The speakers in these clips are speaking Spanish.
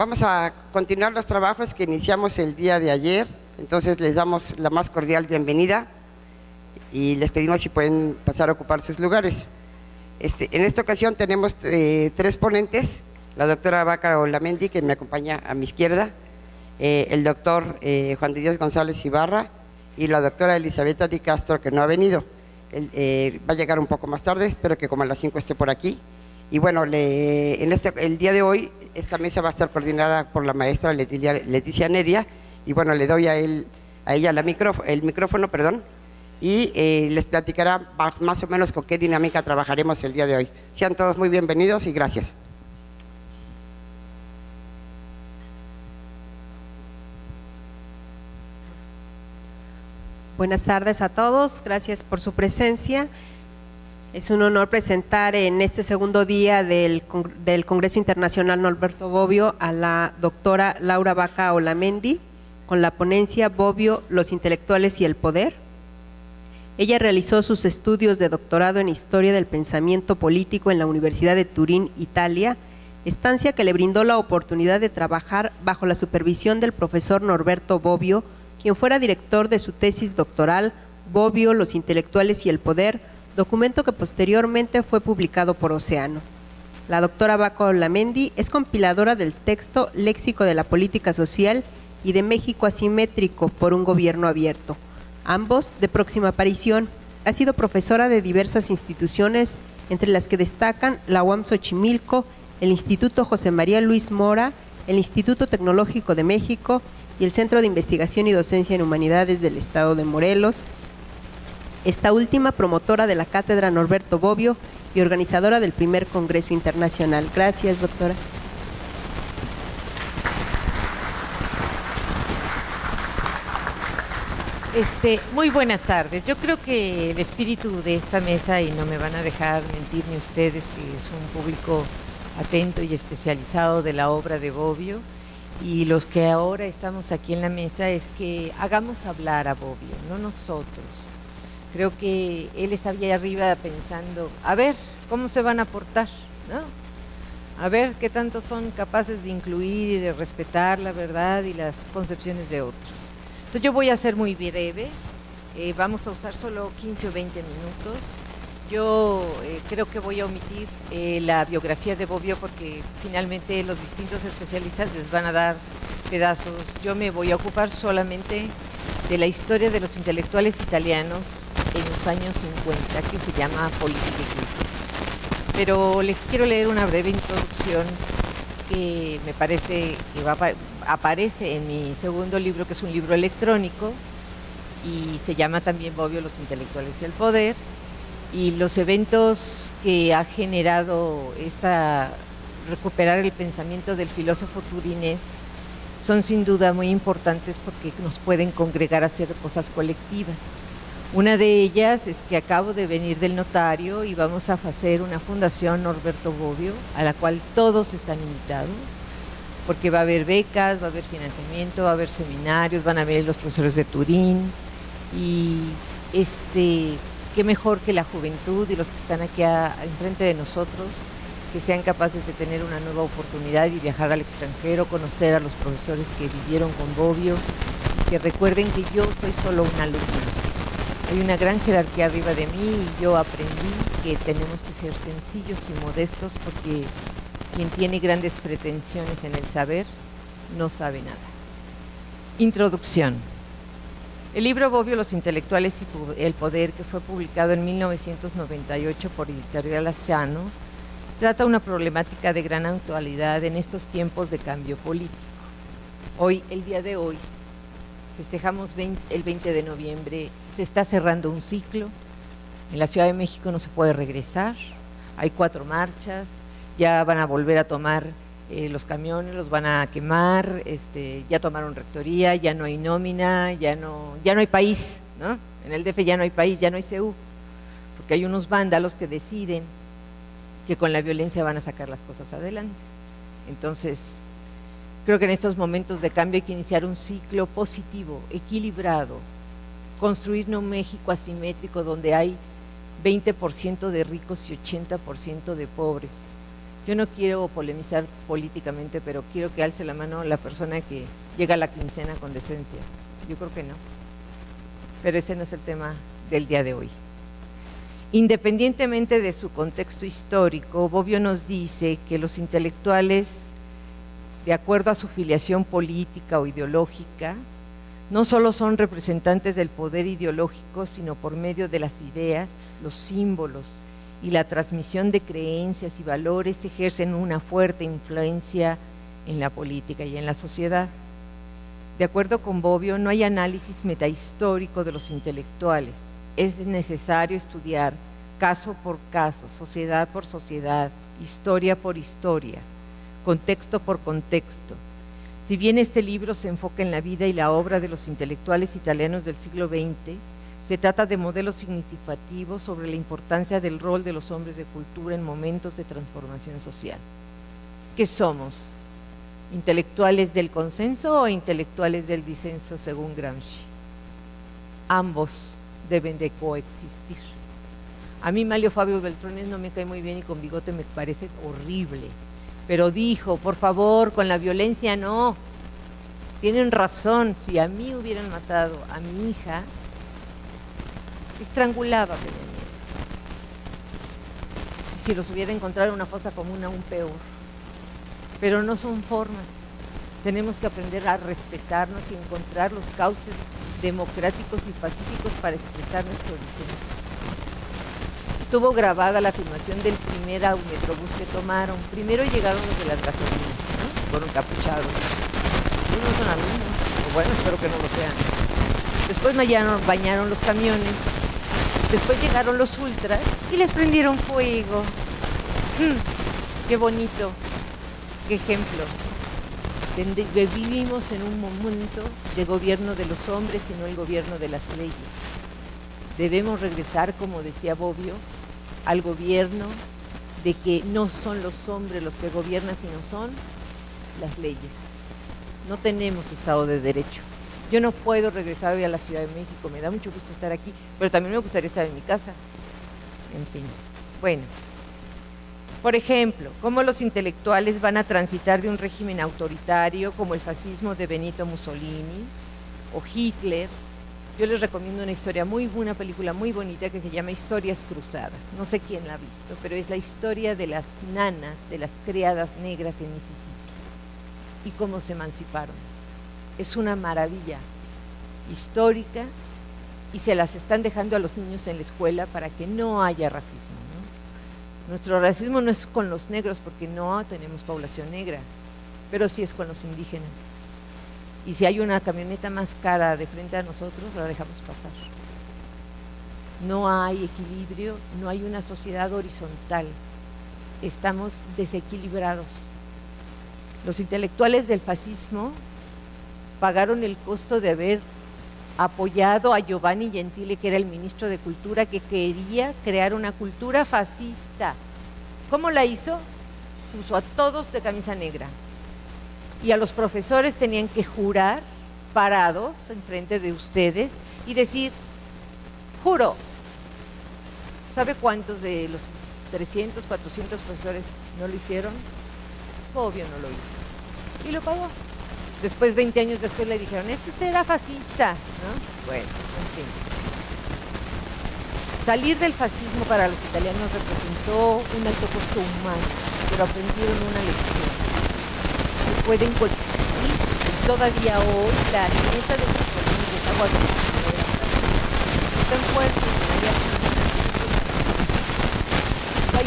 Vamos a continuar los trabajos que iniciamos el día de ayer, entonces les damos la más cordial bienvenida y les pedimos si pueden pasar a ocupar sus lugares. En esta ocasión tenemos tres ponentes, la doctora Vaca Olamendi, que me acompaña a mi izquierda, el doctor Juan de Dios González Ibarra y la doctora Elizabeth Di Castro, que no ha venido. Va a llegar un poco más tarde, espero que como a las 5 esté por aquí. Y bueno, el día de hoy esta mesa va a estar coordinada por la maestra Leticia Neria, y bueno, le doy a ella el micrófono, y les platicará más o menos con qué dinámica trabajaremos el día de hoy. Sean todos muy bienvenidos y gracias. Buenas tardes a todos, gracias por su presencia. Es un honor presentar en este segundo día del Congreso Internacional Norberto Bobbio a la doctora Laura Vaca Olamendi con la ponencia Bobbio, los intelectuales y el poder. Ella realizó sus estudios de doctorado en Historia del Pensamiento Político en la Universidad de Turín, Italia, estancia que le brindó la oportunidad de trabajar bajo la supervisión del profesor Norberto Bobbio, quien fuera director de su tesis doctoral Bobbio, los intelectuales y el poder, documento que posteriormente fue publicado por Océano. La doctora Vaca Olamendi es compiladora del texto Léxico de la Política Social y de México Asimétrico por un Gobierno Abierto, ambos de próxima aparición. Ha sido profesora de diversas instituciones, entre las que destacan la UAM Xochimilco, el Instituto José María Luis Mora, el Instituto Tecnológico de México y el Centro de Investigación y Docencia en Humanidades del Estado de Morelos. Esta última promotora de la Cátedra Norberto Bobbio y organizadora del primer Congreso Internacional. Gracias, doctora. Muy buenas tardes. Yo creo que el espíritu de esta mesa, y no me van a dejar mentir ni ustedes, que es un público atento y especializado de la obra de Bobbio, y los que ahora estamos aquí en la mesa, es que hagamos hablar a Bobbio, no nosotros. Creo que él está allá arriba pensando, a ver, ¿cómo se van a portar? ¿No? A ver qué tanto son capaces de incluir y de respetar la verdad y las concepciones de otros. Entonces yo voy a ser muy breve, vamos a usar solo 15 o 20 minutos. Yo creo que voy a omitir la biografía de Bobbio porque finalmente los distintos especialistas les van a dar pedazos. Yo me voy a ocupar solamente de la historia de los intelectuales italianos en los años 50, que se llama Política y Cultura. Pero les quiero leer una breve introducción que me parece que aparece en mi segundo libro, que es un libro electrónico, y se llama también Bobbio, los intelectuales y el poder. Y los eventos que ha generado recuperar el pensamiento del filósofo turinés son sin duda muy importantes porque nos pueden congregar a hacer cosas colectivas. Una de ellas es que acabo de venir del notario y vamos a hacer una fundación Norberto Bobbio, a la cual todos están invitados, porque va a haber becas, va a haber financiamiento, va a haber seminarios, van a venir los profesores de Turín, y qué mejor que la juventud y los que están aquí enfrente de nosotros, que sean capaces de tener una nueva oportunidad y viajar al extranjero, conocer a los profesores que vivieron con Bobbio, y que recuerden que yo soy solo una alumna. Hay una gran jerarquía arriba de mí y yo aprendí que tenemos que ser sencillos y modestos porque quien tiene grandes pretensiones en el saber no sabe nada. Introducción. El libro Bobbio, los intelectuales y el poder, que fue publicado en 1998 por Editorial Océano, trata una problemática de gran actualidad en estos tiempos de cambio político. Hoy, el día de hoy, festejamos el 20 de noviembre, se está cerrando un ciclo. En la Ciudad de México no se puede regresar, hay 4 marchas, ya van a volver a tomar los camiones, los van a quemar, ya tomaron rectoría, ya no hay nómina, ya no hay país, ¿no? En el DF ya no hay país, ya no hay CU, porque hay unos vándalos que deciden que con la violencia van a sacar las cosas adelante. Entonces, creo que en estos momentos de cambio hay que iniciar un ciclo positivo, equilibrado, construir un México asimétrico donde hay 20% de ricos y 80% de pobres, Yo no quiero polemizar políticamente, pero quiero que alce la mano la persona que llega a la quincena con decencia. Yo creo que no. Pero ese no es el tema del día de hoy. Independientemente de su contexto histórico, Bobbio nos dice que los intelectuales, de acuerdo a su filiación política o ideológica, no solo son representantes del poder ideológico, sino por medio de las ideas, los símbolos y la transmisión de creencias y valores ejercen una fuerte influencia en la política y en la sociedad. De acuerdo con Bobbio, no hay análisis metahistórico de los intelectuales. Es necesario estudiar caso por caso, sociedad por sociedad, historia por historia, contexto por contexto. Si bien este libro se enfoca en la vida y la obra de los intelectuales italianos del siglo XX, se trata de modelos significativos sobre la importancia del rol de los hombres de cultura en momentos de transformación social. ¿Qué somos? ¿Intelectuales del consenso o intelectuales del disenso según Gramsci? Ambos deben de coexistir. A mí Manlio Fabio Beltrones no me cae muy bien y con bigote me parece horrible, pero dijo, por favor, con la violencia no. Tienen razón, si a mí hubieran matado a mi hija, estrangulaba a Peña Nieto. Y si los hubiera encontrado en una fosa común, aún peor. Pero no son formas. Tenemos que aprender a respetarnos y encontrar los cauces democráticos y pacíficos para expresar nuestro disenso. Estuvo grabada la filmación del primer metrobús que tomaron. Primero llegaron los de las gasolinas, ¿no? Fueron capuchados. Ellos no son alumnos, o bueno, espero que no lo sean. Después bañaron los camiones. Después llegaron los ultras y les prendieron fuego. ¡Qué bonito! ¡Qué ejemplo! Vivimos en un momento de gobierno de los hombres y no el gobierno de las leyes. Debemos regresar, como decía Bobbio, al gobierno de que no son los hombres los que gobiernan, sino son las leyes. No tenemos Estado de Derecho. Yo no puedo regresar hoy a la Ciudad de México, me da mucho gusto estar aquí, pero también me gustaría estar en mi casa. En fin, bueno. Por ejemplo, cómo los intelectuales van a transitar de un régimen autoritario como el fascismo de Benito Mussolini o Hitler. Yo les recomiendo una película muy bonita que se llama Historias Cruzadas. No sé quién la ha visto, pero es la historia de las nanas, de las criadas negras en Mississippi y cómo se emanciparon. Es una maravilla histórica y se las están dejando a los niños en la escuela para que no haya racismo, ¿no? Nuestro racismo no es con los negros porque no tenemos población negra, pero sí es con los indígenas. Y si hay una camioneta más cara de frente a nosotros, la dejamos pasar. No hay equilibrio, no hay una sociedad horizontal. Estamos desequilibrados. Los intelectuales del fascismo pagaron el costo de haber apoyado a Giovanni Gentile, que era el ministro de Cultura, que quería crear una cultura fascista. ¿Cómo la hizo? Puso a todos de camisa negra. Y a los profesores tenían que jurar parados enfrente de ustedes y decir, juro. ¿Sabe cuántos de los 300, 400 profesores no lo hicieron? Obvio no lo hizo. Y lo pagó. Después, 20 años después, le dijeron, es que usted era fascista, ¿no? Bueno, en fin. Salir del fascismo para los italianos representó un alto costo humano, pero aprendieron una lección. Que pueden coexistir y todavía hoy la neta de los problemas de agua es tan fuerte que hay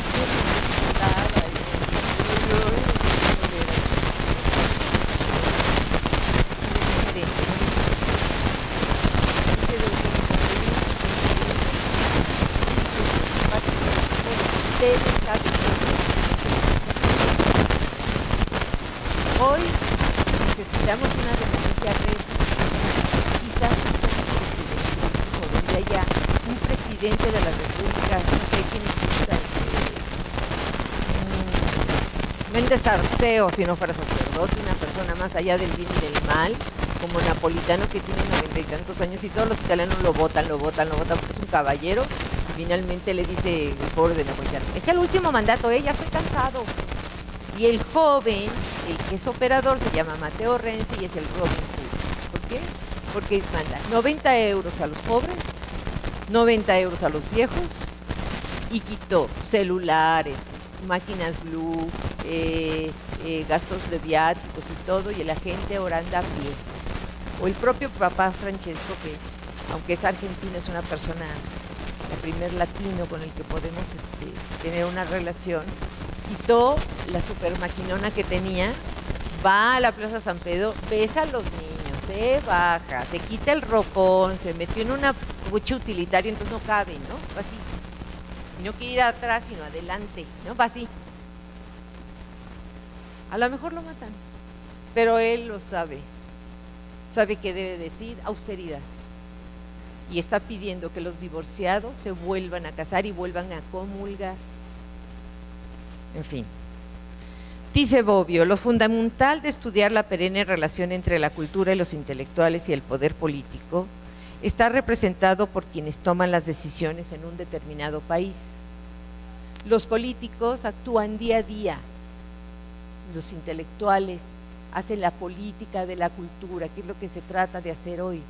hoy necesitamos una democracia red, quizás no sea un presidente, donde haya un presidente de la República, no sé quién es Méndez Arceo, si no fuera sacerdote, una persona más allá del bien y del mal, como Napolitano, que tiene 90 y tantos años y todos los italianos lo votan porque es un caballero. Finalmente le dice el pobre de Napolitano, es el último mandato, ya estoy cansado. Y el joven, el que es operador, se llama Mateo Renzi y es el Robin Hood. ¿Por qué? Porque manda 90 euros a los pobres, 90 euros a los viejos y quitó celulares, máquinas Blue, gastos de viáticos y todo, y la gente ahora anda a pie. O el propio Papa Francesco, que aunque es argentino, es una persona, el primer latino con el que podemos tener una relación, quitó la super maquinona que tenía, va a la Plaza San Pedro, besa a los niños, se baja, se quita el ropón, se metió en una coche utilitario, entonces no cabe, ¿no? Va así. Y no quiere ir atrás, sino adelante, ¿no? Va así. A lo mejor lo matan, pero él lo sabe. Sabe que debe decir austeridad. Y está pidiendo que los divorciados se vuelvan a casar y vuelvan a comulgar. En fin. Dice Bobbio, lo fundamental de estudiar la perenne relación entre la cultura y los intelectuales y el poder político está representado por quienes toman las decisiones en un determinado país. Los políticos actúan día a día, los intelectuales hacen la política de la cultura, que es lo que se trata de hacer hoy.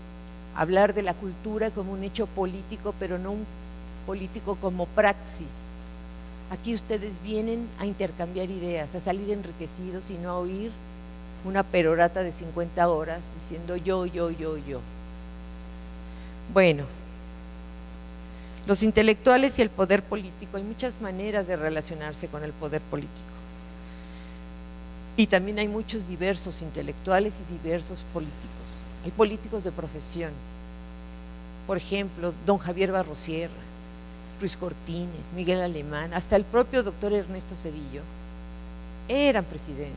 Hablar de la cultura como un hecho político, pero no un político como praxis. Aquí ustedes vienen a intercambiar ideas, a salir enriquecidos y no a oír una perorata de 50 horas diciendo yo. Bueno, los intelectuales y el poder político, hay muchas maneras de relacionarse con el poder político. Y también hay muchos diversos intelectuales y diversos políticos. Hay políticos de profesión. Por ejemplo, don Javier Barrosierra, Ruiz Cortines, Miguel Alemán, hasta el propio doctor Ernesto Zedillo, eran presidentes,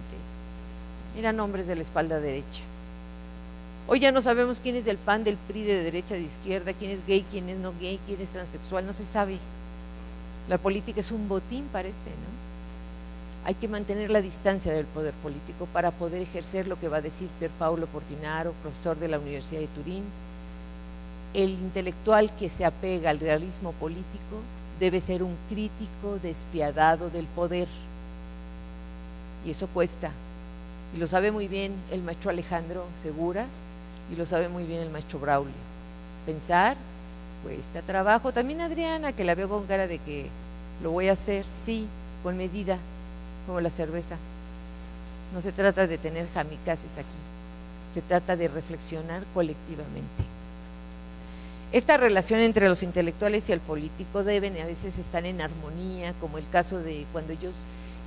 eran hombres de la espalda derecha. Hoy ya no sabemos quién es del PAN, del PRI, de derecha, de izquierda, quién es gay, quién es no gay, quién es transexual, no se sabe. La política es un botín, parece, ¿no? Hay que mantener la distancia del poder político para poder ejercer lo que va a decir Pierpaolo Portinaro, profesor de la Universidad de Turín. El intelectual que se apega al realismo político debe ser un crítico despiadado del poder. Y eso cuesta. Y lo sabe muy bien el maestro Alejandro Segura y lo sabe muy bien el maestro Braulio. Pensar cuesta trabajo. También Adriana, que la veo con cara de que lo voy a hacer, sí, con medida, como la cerveza. No se trata de tener kamikazes aquí, se trata de reflexionar colectivamente. Esta relación entre los intelectuales y el político deben a veces estar en armonía, como el caso de cuando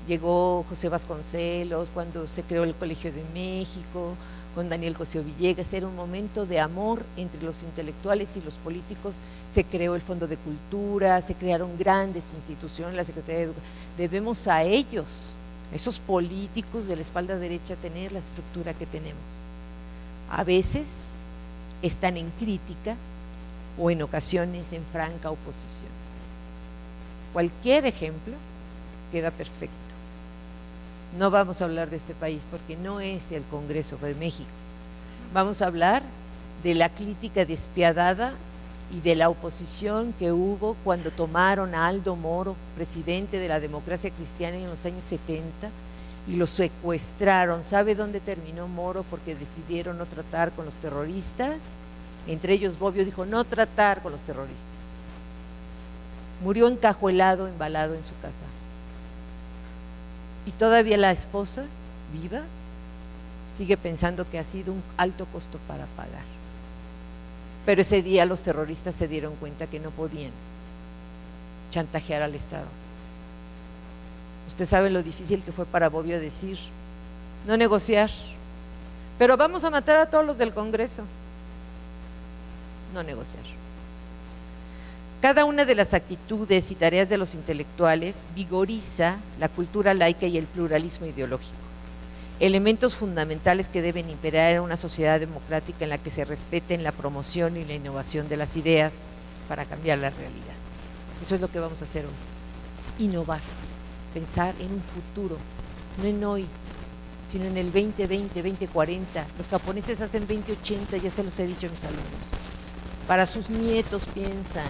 llegó José Vasconcelos, cuando se creó el Colegio de México, con Daniel Cosío Villegas, era un momento de amor entre los intelectuales y los políticos, se creó el Fondo de Cultura, se crearon grandes instituciones, la Secretaría de Educación, debemos a ellos, esos políticos de la espalda derecha, tener la estructura que tenemos. A veces están en crítica o en ocasiones en franca oposición. Cualquier ejemplo queda perfecto. No vamos a hablar de este país porque no es el Congreso de México. Vamos a hablar de la crítica despiadada y de la oposición que hubo cuando tomaron a Aldo Moro, presidente de la Democracia Cristiana en los años 70, y lo secuestraron. ¿Sabe dónde terminó Moro? Porque decidieron no tratar con los terroristas. Entre ellos Bobbio dijo no tratar con los terroristas. Murió encajuelado, embalado en su casa. Y todavía la esposa, viva, sigue pensando que ha sido un alto costo para pagar. Pero ese día los terroristas se dieron cuenta que no podían chantajear al Estado. Usted sabe lo difícil que fue para Bobbio decir, no negociar, pero vamos a matar a todos los del Congreso. No negociar. Cada una de las actitudes y tareas de los intelectuales vigoriza la cultura laica y el pluralismo ideológico, elementos fundamentales que deben imperar en una sociedad democrática en la que se respeten la promoción y la innovación de las ideas para cambiar la realidad. Eso es lo que vamos a hacer hoy, innovar, pensar en un futuro, no en hoy, sino en el 2020, 2040. Los japoneses hacen 2080, ya se los he dicho a mis alumnos. Para sus nietos piensan.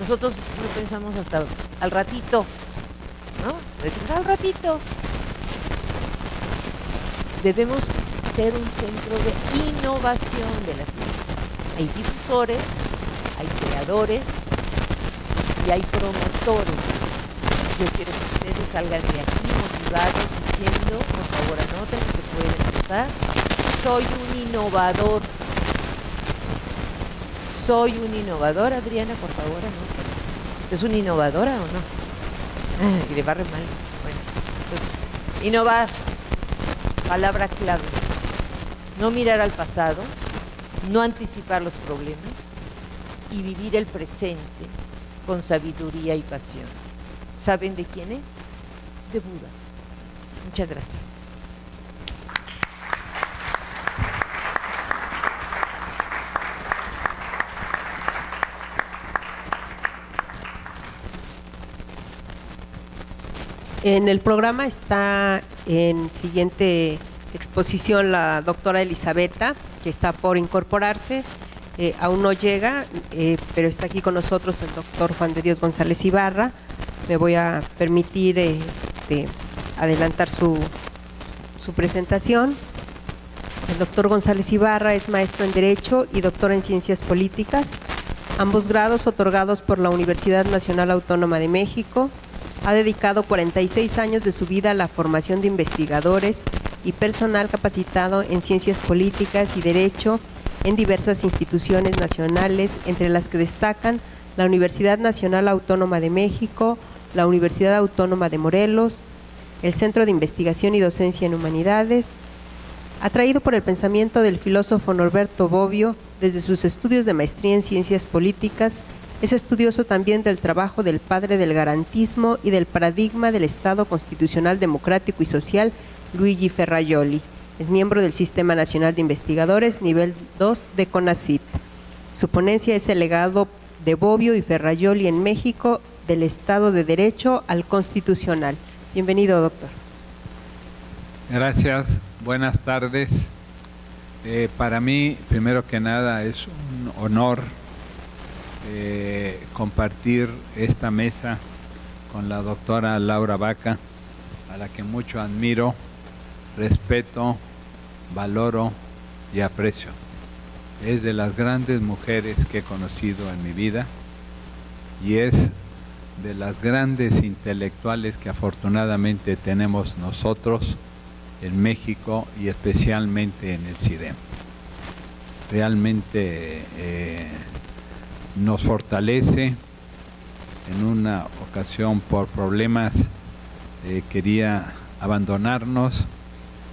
Nosotros no pensamos hasta al ratito, ¿no? Decimos al ratito. Debemos ser un centro de innovación de las ideas. Hay difusores, hay creadores y hay promotores. Yo quiero que ustedes salgan de aquí motivados diciendo, por favor anoten lo que pueden anotar, soy un innovador. Soy un innovador, Adriana, por favor anoten. ¿Usted es una innovadora o no? Y le va re mal. Bueno, pues innovar, palabra clave. No mirar al pasado, no anticipar los problemas y vivir el presente con sabiduría y pasión. ¿Saben de quién es? De Buda. Muchas gracias. En el programa está en siguiente exposición la doctora Elisabetta, que está por incorporarse. Aún no llega, pero está aquí con nosotros el doctor Juan de Dios González Ibarra. Me voy a permitir adelantar su presentación. El doctor González Ibarra es maestro en Derecho y doctor en Ciencias Políticas, ambos grados otorgados por la Universidad Nacional Autónoma de México. Ha dedicado 46 años de su vida a la formación de investigadores y personal capacitado en Ciencias Políticas y Derecho en diversas instituciones nacionales, entre las que destacan la Universidad Nacional Autónoma de México, la Universidad Autónoma de Morelos, el Centro de Investigación y Docencia en Humanidades. Atraído por el pensamiento del filósofo Norberto Bobbio desde sus estudios de maestría en Ciencias Políticas, es estudioso también del trabajo del padre del garantismo y del paradigma del Estado constitucional democrático y social, Luigi Ferrajoli. Es miembro del Sistema Nacional de Investigadores, nivel 2 de CONACYT. Su ponencia es el legado de Bobbio y Ferrajoli en México, del Estado de Derecho al Constitucional. Bienvenido, doctor. Gracias, buenas tardes. Para mí, primero que nada, es un honor compartir esta mesa con la doctora Laura Baca, a la que mucho admiro, respeto, valoro y aprecio. Es de las grandes mujeres que he conocido en mi vida y es de las grandes intelectuales que afortunadamente tenemos nosotros en México y especialmente en el CIDEM. Realmente nos fortalece. En una ocasión, por problemas, quería abandonarnos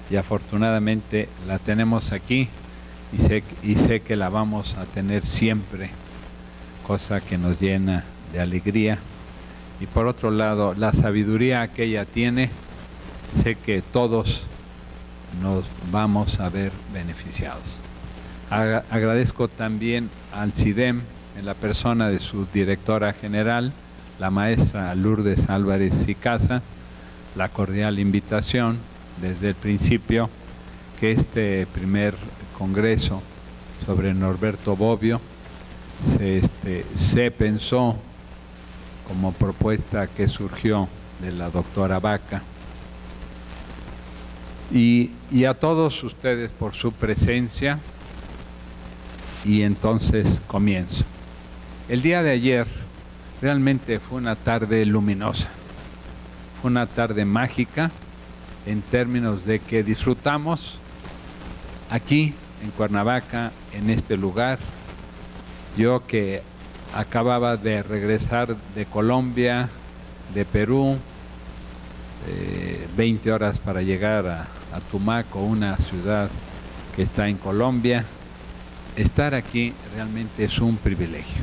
y afortunadamente la tenemos aquí y sé que la vamos a tener siempre, cosa que nos llena de alegría. Y por otro lado, la sabiduría que ella tiene, sé que todos nos vamos a ver beneficiados. Agradezco también al CIDEM, en la persona de su directora general, la maestra Lourdes Álvarez y Casa, la cordial invitación desde el principio que este primer congreso sobre Norberto Bobbio se pensó como propuesta que surgió de la doctora Baca. Y a todos ustedes por su presencia, y entonces comienzo. El día de ayer realmente fue una tarde luminosa, fue una tarde mágica en términos de que disfrutamos aquí en Cuernavaca, en este lugar. Yo que acababa de regresar de Colombia, de Perú, 20 horas para llegar a Tumaco, una ciudad que está en Colombia. Estar aquí realmente es un privilegio,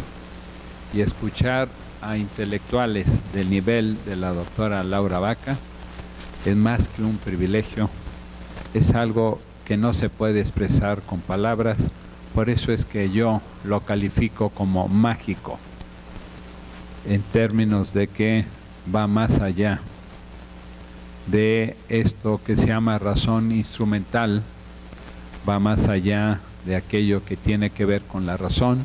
y escuchar a intelectuales del nivel de la doctora Laura Baca es más que un privilegio, es algo que no se puede expresar con palabras. Por eso es que yo lo califico como mágico, en términos de que va más allá de esto que se llama razón instrumental, va más allá de aquello que tiene que ver con la razón,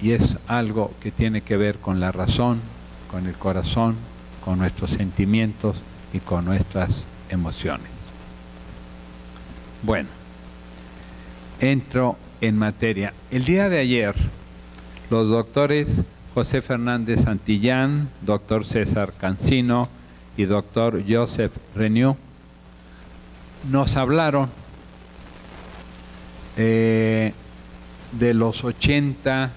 y es algo que tiene que ver con la razón, con el corazón, con nuestros sentimientos y con nuestras emociones. Bueno, entro en materia. El día de ayer, los doctores José Fernández Santillán, doctor César Cancino y doctor Joseph Renew nos hablaron de los 80,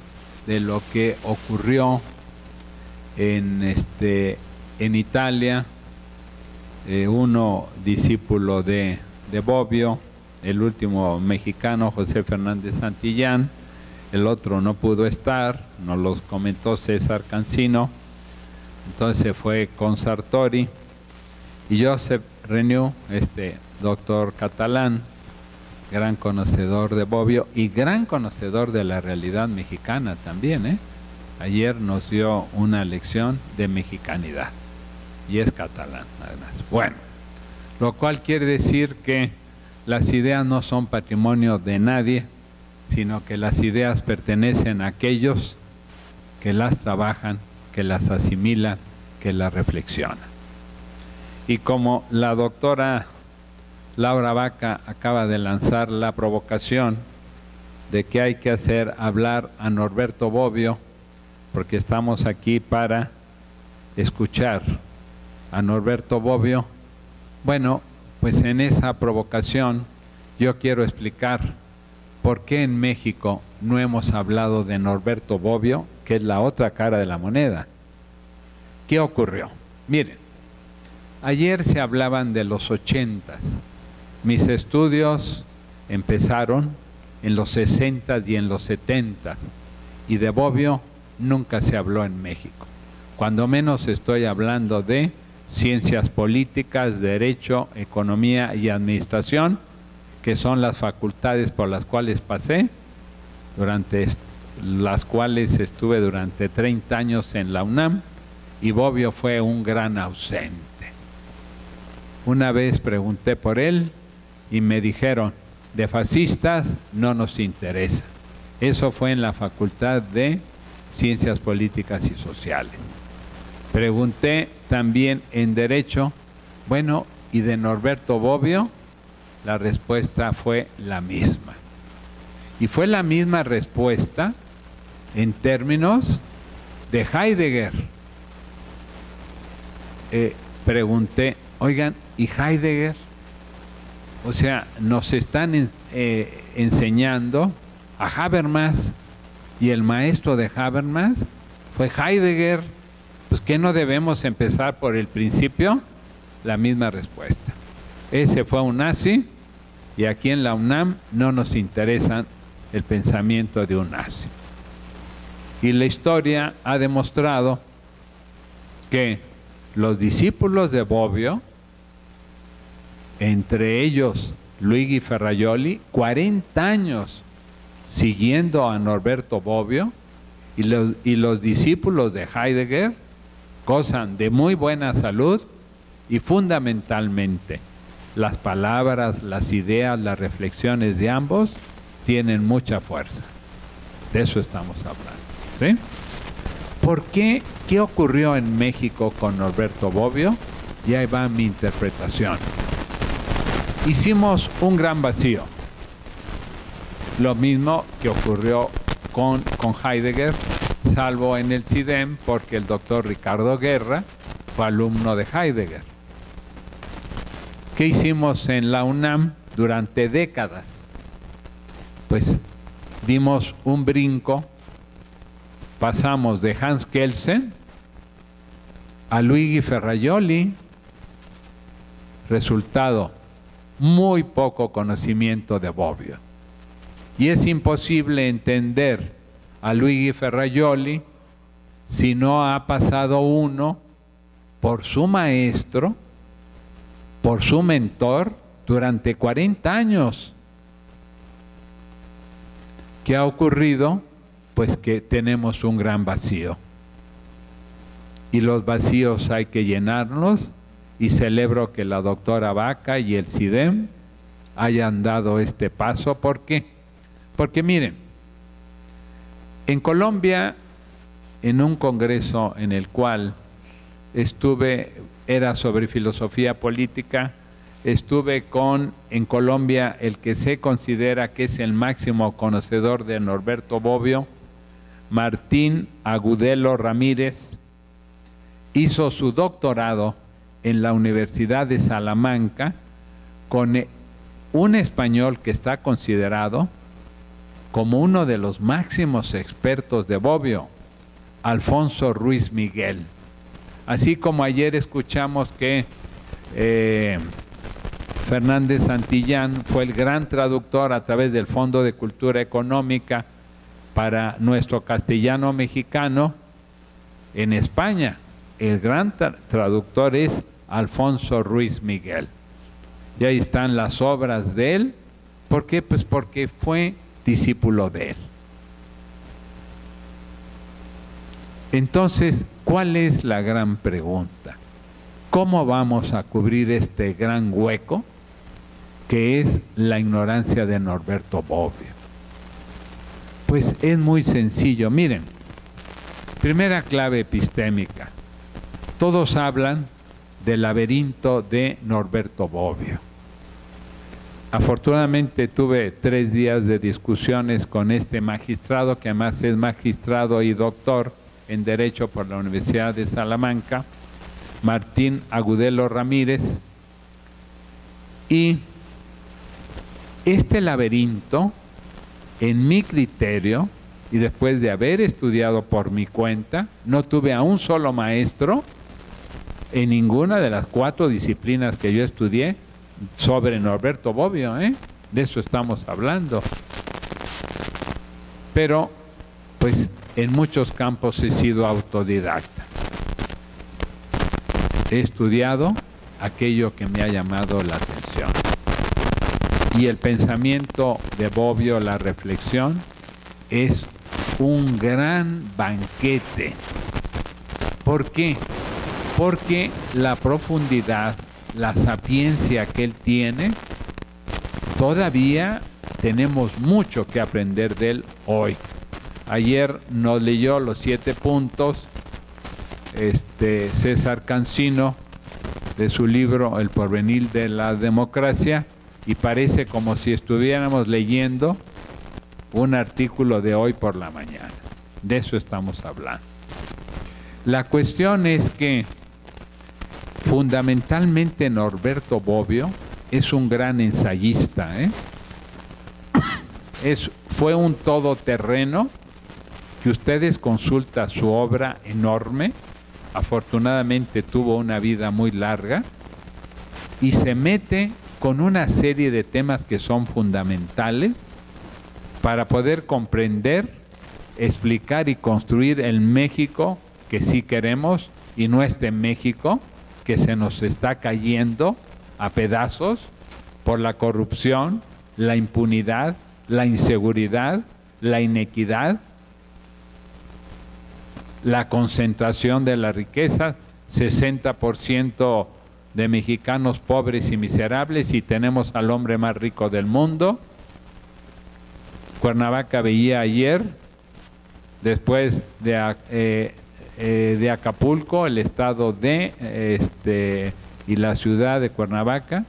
de lo que ocurrió en Italia, uno discípulo de Bobbio, el último mexicano, José Fernández Santillán, el otro no pudo estar, nos los comentó César Cancino, entonces fue con Sartori, y Joseph Renew, doctor catalán, gran conocedor de Bobbio y gran conocedor de la realidad mexicana también, Ayer nos dio una lección de mexicanidad, y es catalán, además. Bueno, lo cual quiere decir que las ideas no son patrimonio de nadie, sino que las ideas pertenecen a aquellos que las trabajan, que las asimilan, que las reflexionan. Y como la doctora Laura Vaca acaba de lanzar la provocación de que hay que hacer hablar a Norberto Bobbio, porque estamos aquí para escuchar a Norberto Bobbio, bueno, pues en esa provocación yo quiero explicar por qué en México no hemos hablado de Norberto Bobbio, que es la otra cara de la moneda. ¿Qué ocurrió? Miren, ayer se hablaban de los 80s. Mis estudios empezaron en los 60s y en los 70s, y de Bobbio nunca se habló en México. Cuando menos estoy hablando de ciencias políticas, derecho, economía y administración, que son las facultades por las cuales pasé, durante las cuales estuve durante 30 años en la UNAM, y Bobbio fue un gran ausente. Una vez pregunté por él y me dijeron, de fascistas no nos interesa. Eso fue en la Facultad de Ciencias Políticas y Sociales. Pregunté también en Derecho, bueno, ¿y de Norberto Bobbio? La respuesta fue la misma. Y fue la misma respuesta en términos de Heidegger. Pregunté, oigan, ¿y Heidegger? O sea, nos están enseñando a Habermas, y el maestro de Habermas fue Heidegger. Pues, ¿qué no debemos empezar por el principio? La misma respuesta. Ese fue un nazi, y aquí en la UNAM no nos interesa el pensamiento de un nazi. Y la historia ha demostrado que los discípulos de Bobbio, entre ellos Luigi Ferrajoli, 40 años siguiendo a Norberto Bobbio, y los discípulos de Heidegger gozan de muy buena salud, y fundamentalmente las palabras, las ideas, las reflexiones de ambos tienen mucha fuerza. De eso estamos hablando, ¿sí? ¿Por qué? ¿Qué ocurrió en México con Norberto Bobbio? Y ahí va mi interpretación. Hicimos un gran vacío. Lo mismo que ocurrió con Heidegger, salvo en el CIDEM, porque el doctor Ricardo Guerra fue alumno de Heidegger. ¿Qué hicimos en la UNAM durante décadas? Pues dimos un brinco, pasamos de Hans Kelsen a Luigi Ferrajoli, resultado, muy poco conocimiento de Bobbio. Y es imposible entender a Luigi Ferrajoli si no ha pasado uno por su maestro, por su mentor, durante 40 años. ¿Qué ha ocurrido? Pues que tenemos un gran vacío. Y los vacíos hay que llenarlos, y celebro que la doctora Vaca y el CIDEM hayan dado este paso. ¿Por qué? Porque miren, en Colombia, en un congreso en el cual estuve, era sobre filosofía política, estuve en Colombia el que se considera que es el máximo conocedor de Norberto Bobbio, Martín Agudelo Ramírez. Hizo su doctorado en la Universidad de Salamanca con un español que está considerado como uno de los máximos expertos de Bobbio, Alfonso Ruiz Miguel. Así como ayer escuchamos que Fernández Santillán fue el gran traductor a través del Fondo de Cultura Económica para nuestro castellano mexicano en España. El gran traductor es Alfonso Ruiz Miguel. Y ahí están las obras de él. ¿Por qué? Pues porque fue discípulo de él. Entonces, ¿cuál es la gran pregunta? ¿Cómo vamos a cubrir este gran hueco que es la ignorancia de Norberto Bobbio? Pues es muy sencillo. Miren, primera clave epistémica. Todos hablan del laberinto de Norberto Bobbio. Afortunadamente tuve 3 días de discusiones con este magistrado, que además es magistrado y doctor en Derecho por la Universidad de Salamanca, Martín Agudelo Ramírez. Y este laberinto, en mi criterio, y después de haber estudiado por mi cuenta, no tuve a un solo maestro en ninguna de las 4 disciplinas que yo estudié sobre Norberto Bobbio, de eso estamos hablando. Pero, pues, en muchos campos he sido autodidacta. He estudiado aquello que me ha llamado la atención. Y el pensamiento de Bobbio, la reflexión, es un gran banquete. ¿Por qué? Porque la profundidad, la sapiencia que él tiene, todavía tenemos mucho que aprender de él hoy. Ayer nos leyó los 7 puntos César Cancino de su libro El porvenir de la democracia, y parece como si estuviéramos leyendo un artículo de hoy por la mañana. De eso estamos hablando. La cuestión es que fundamentalmente Norberto Bobbio es un gran ensayista, fue un todoterreno que ustedes consultan su obra enorme. Afortunadamente tuvo una vida muy larga y se mete con una serie de temas que son fundamentales para poder comprender, explicar y construir el México que sí queremos, y no este México que se nos está cayendo a pedazos por la corrupción, la impunidad, la inseguridad, la inequidad, la concentración de la riqueza, 60% de mexicanos pobres y miserables, y tenemos al hombre más rico del mundo. Cuernavaca veía ayer, después de Acapulco, el estado y la ciudad de Cuernavaca,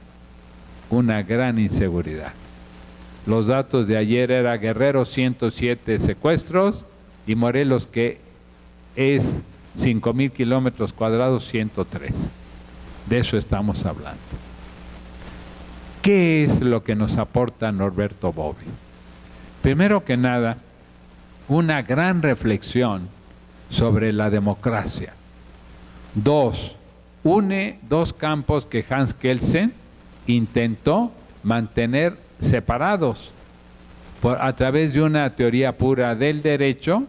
una gran inseguridad. Los datos de ayer era Guerrero 107 secuestros y Morelos, que es 5,000 kilómetros cuadrados, 103. De eso estamos hablando. ¿Qué es lo que nos aporta Norberto Bobbio? Primero que nada, una gran reflexión sobre la democracia. 2, une 2 campos que Hans Kelsen intentó mantener separados a través de una teoría pura del derecho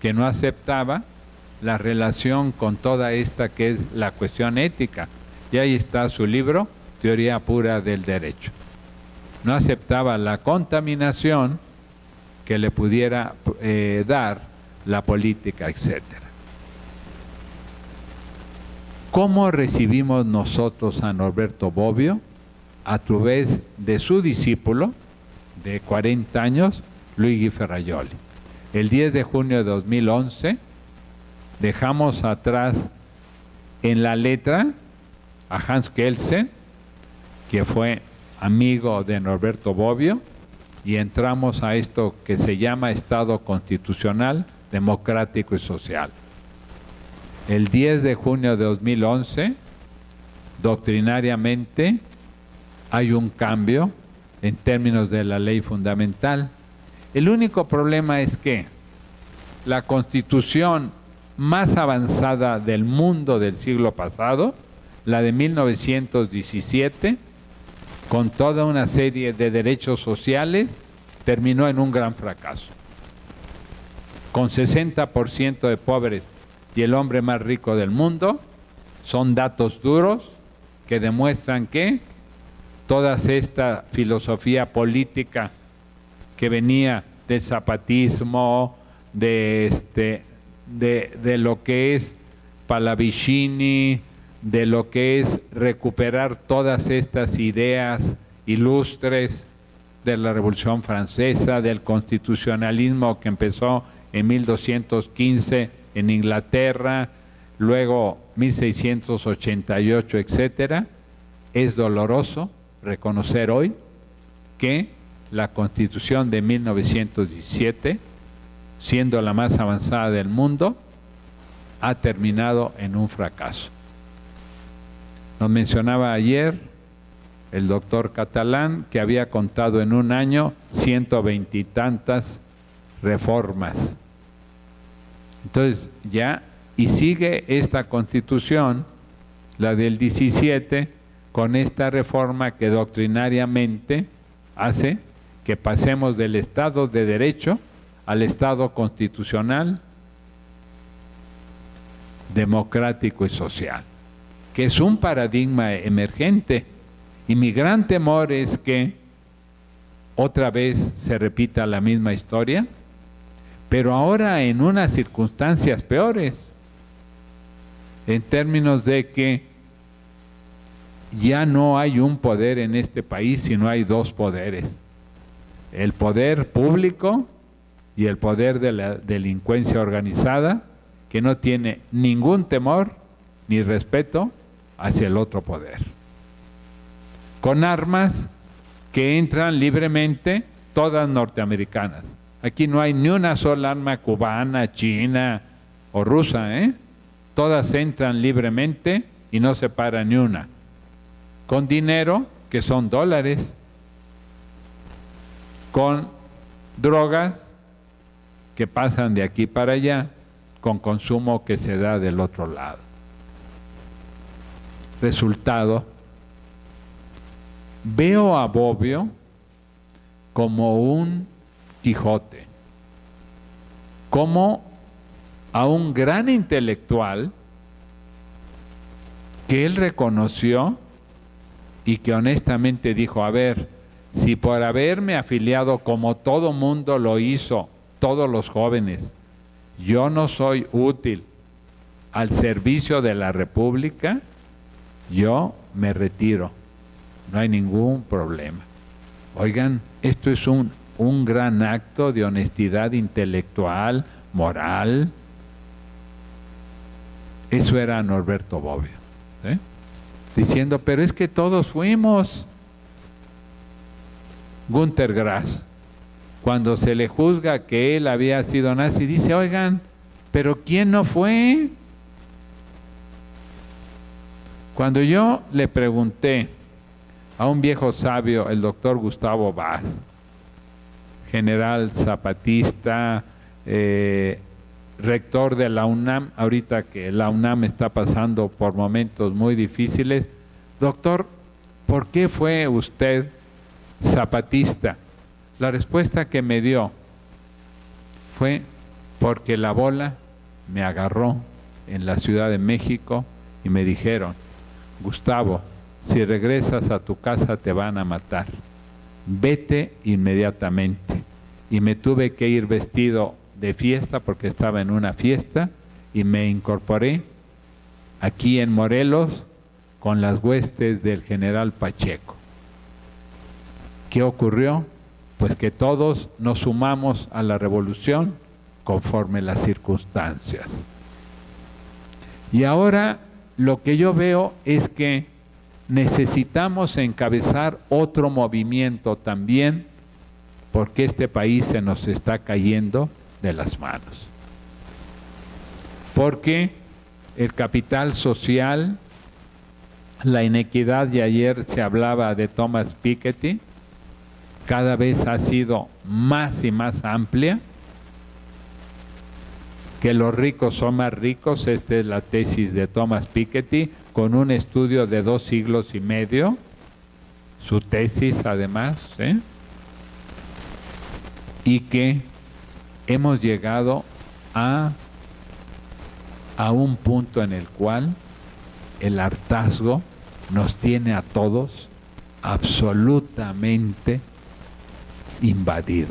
que no aceptaba la relación con toda esta que es la cuestión ética. Y ahí está su libro, Teoría Pura del Derecho. No aceptaba la contaminación que le pudiera dar la política, etc. ¿Cómo recibimos nosotros a Norberto Bobbio? A través de su discípulo de 40 años, Luigi Ferrajoli. El 10 de junio de 2011 dejamos atrás en la letra a Hans Kelsen que fue amigo de Norberto Bobbio, y entramos a esto que se llama Estado Constitucional, Democrático y Social. El 10 de junio de 2011, doctrinariamente, hay un cambio en términos de la ley fundamental. El único problema es que la Constitución más avanzada del mundo del siglo pasado, la de 1917, con toda una serie de derechos sociales, terminó en un gran fracaso. Con 60% de pobres y el hombre más rico del mundo, son datos duros que demuestran que toda esta filosofía política que venía del zapatismo, de lo que es Pallavicini, de lo que es recuperar todas estas ideas ilustres de la Revolución Francesa, del constitucionalismo que empezó en 1215 en Inglaterra, luego 1688, etcétera. Es doloroso reconocer hoy que la Constitución de 1917, siendo la más avanzada del mundo, ha terminado en un fracaso. Nos mencionaba ayer el doctor Catalán que había contado en un año 120 y tantas reformas. Entonces ya, y sigue esta Constitución, la del 17, con esta reforma que doctrinariamente hace que pasemos del Estado de Derecho al Estado constitucional, democrático y social, que es un paradigma emergente. Y mi gran temor es que otra vez se repita la misma historia, pero ahora en unas circunstancias peores, en términos de que ya no hay un poder en este país, sino hay dos poderes: el poder público y el poder de la delincuencia organizada, que no tiene ningún temor ni respeto hacia el otro poder, con armas que entran libremente, todas norteamericanas. Aquí no hay ni una sola arma cubana, china o rusa, ¿eh? Todas entran libremente y no se para ni una, con dinero que son dólares, con drogas que pasan de aquí para allá, con consumo que se da del otro lado. Resultado, veo a Bobbio como un Quijote, como a un gran intelectual que él reconoció y que honestamente dijo: a ver, si por haberme afiliado como todo mundo lo hizo, todos los jóvenes, yo no soy útil al servicio de la República, yo me retiro, no hay ningún problema. Oigan, esto es un gran acto de honestidad intelectual, moral. Eso era Norberto Bobbio, ¿eh? Diciendo: pero es que todos fuimos. Günter Grass, cuando se le juzga que él había sido nazi, dice: oigan, pero ¿quién no fue? Cuando yo le pregunté a un viejo sabio, el doctor Gustavo Vaz, general zapatista, rector de la UNAM, ahorita que la UNAM está pasando por momentos muy difíciles: doctor, ¿por qué fue usted zapatista? La respuesta que me dio fue: porque la bola me agarró en la Ciudad de México y me dijeron: Gustavo, si regresas a tu casa te van a matar, vete inmediatamente. Y me tuve que ir vestido de fiesta porque estaba en una fiesta, y me incorporé aquí en Morelos con las huestes del general Pacheco. ¿Qué ocurrió? Pues que todos nos sumamos a la revolución conforme las circunstancias. Y ahora lo que yo veo es que necesitamos encabezar otro movimiento también, porque este país se nos está cayendo de las manos. Porque el capital social, la inequidad, y ayer se hablaba de Thomas Piketty, cada vez ha sido más y más amplia, que los ricos son más ricos. Esta es la tesis de Thomas Piketty, con un estudio de 2 siglos y medio, su tesis además, y que hemos llegado a un punto en el cual el hartazgo nos tiene a todos absolutamente invadidos.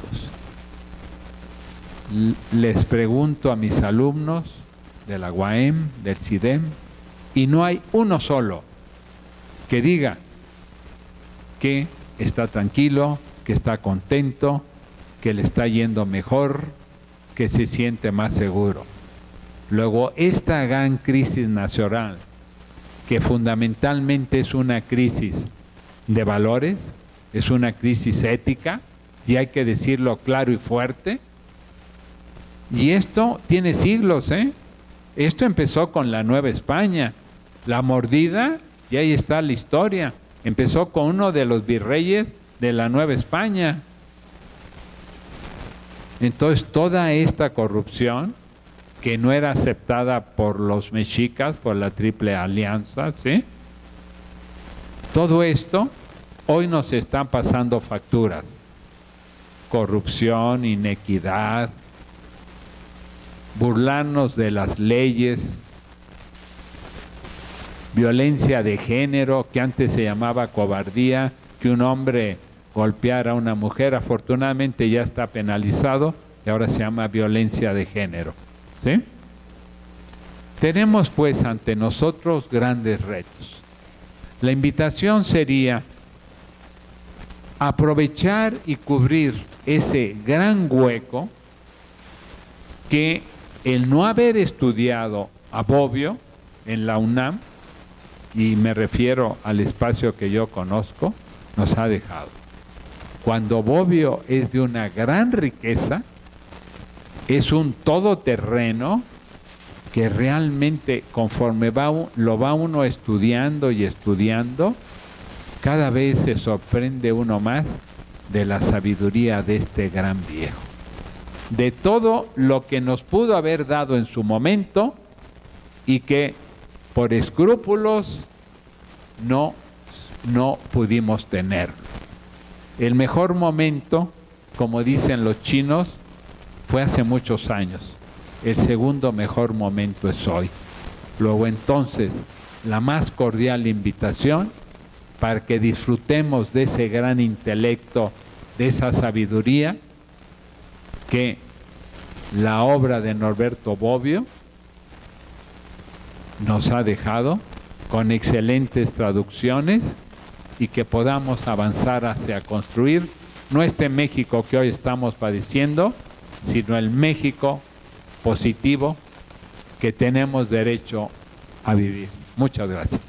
Les pregunto a mis alumnos de la UAM, del CIDEM, y no hay uno solo que diga que está tranquilo, que está contento, que le está yendo mejor, que se siente más seguro. Luego, esta gran crisis nacional, que fundamentalmente es una crisis de valores, es una crisis ética, y hay que decirlo claro y fuerte, y esto tiene siglos, Esto empezó con la Nueva España, la mordida, y ahí está la historia. Empezó con uno de los virreyes de la Nueva España. Entonces, toda esta corrupción, que no era aceptada por los mexicas, por la Triple Alianza, todo esto hoy nos están pasando facturas. Corrupción, inequidad, burlarnos de las leyes, violencia de género, que antes se llamaba cobardía, que un hombre golpeara a una mujer, afortunadamente ya está penalizado y ahora se llama violencia de género. Tenemos pues ante nosotros grandes retos. La invitación sería aprovechar y cubrir ese gran hueco que el no haber estudiado a Bobbio en la UNAM, y me refiero al espacio que yo conozco, nos ha dejado. Cuando Bobbio es de una gran riqueza, es un todoterreno que realmente conforme lo va uno estudiando y estudiando, cada vez se sorprende uno más de la sabiduría de este gran viejo. De todo lo que nos pudo haber dado en su momento y que por escrúpulos no pudimos tenerlo. El mejor momento, como dicen los chinos, fue hace muchos años. El segundo mejor momento es hoy. Luego entonces, la más cordial invitación para que disfrutemos de ese gran intelecto, de esa sabiduría que la obra de Norberto Bobbio nos ha dejado, con excelentes traducciones, y que podamos avanzar hacia construir no este México que hoy estamos padeciendo, sino el México positivo que tenemos derecho a vivir. Muchas gracias.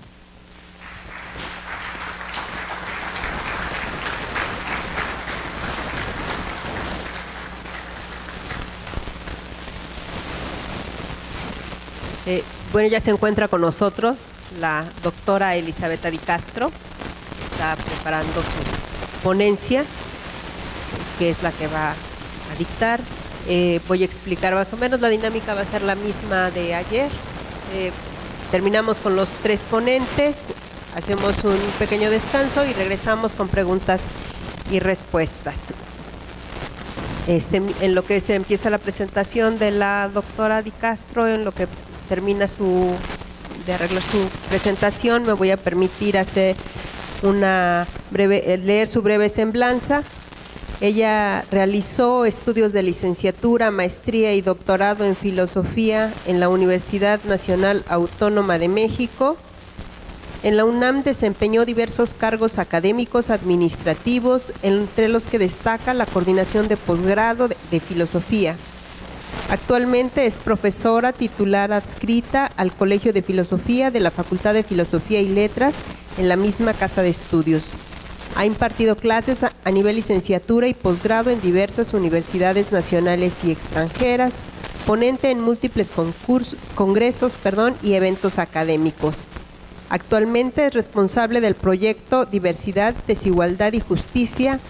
Bueno, ya se encuentra con nosotros la doctora Elisabetta Di Castro, que está preparando su ponencia, que es la que va a dictar. Voy a explicar más o menos, la dinámica va a ser la misma de ayer. Terminamos con los 3 ponentes, hacemos un pequeño descanso y regresamos con preguntas y respuestas. En lo que se empieza la presentación de la doctora Di Castro, en lo que termina de arreglar su presentación, me voy a permitir hacer leer su breve semblanza. Ella realizó estudios de licenciatura, maestría y doctorado en filosofía en la Universidad Nacional Autónoma de México. En la UNAM desempeñó diversos cargos académicos administrativos, entre los que destaca la coordinación de posgrado de filosofía. Actualmente es profesora titular adscrita al Colegio de Filosofía de la Facultad de Filosofía y Letras en la misma casa de estudios. Ha impartido clases a nivel licenciatura y posgrado en diversas universidades nacionales y extranjeras, ponente en múltiples congresos y eventos académicos. Actualmente es responsable del proyecto Diversidad, Desigualdad y Justicia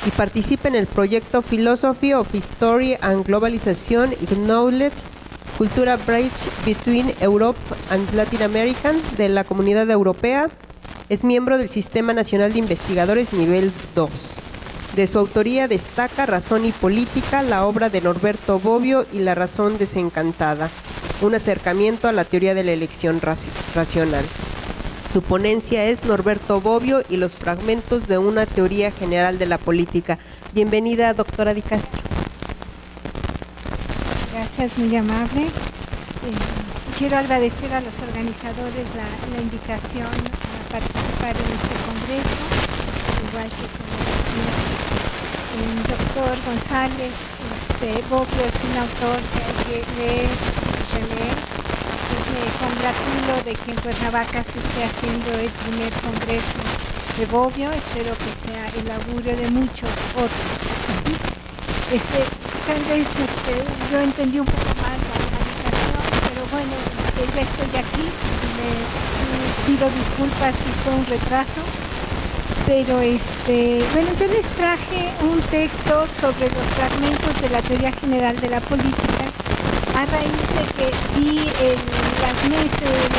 y participa en el proyecto Philosophy of History and Globalization in Knowledge, Cultura Bridge Between Europe and Latin America de la Comunidad Europea. Es miembro del Sistema Nacional de Investigadores Nivel 2. De su autoría destaca Razón y Política, la obra de Norberto Bobbio y La Razón Desencantada, un acercamiento a la teoría de la elección racional. Su ponencia es Norberto Bobbio y los fragmentos de una teoría general de la política. Bienvenida, doctora Di Castro. Gracias, muy amable. Quiero agradecer a los organizadores la invitación a participar en este congreso, igual que el doctor González Bobbio es un autor que hay que leer y releer. Me congratulo de que en Cuernavaca se esté haciendo el primer congreso de Bobbio. Espero que sea el augurio de muchos otros. Tal vez yo entendí un poco mal la organización, pero bueno, ya estoy aquí. Me pido disculpas si fue un retraso. Pero bueno, yo les traje un texto sobre los fragmentos de la teoría general de la política a raíz de que vi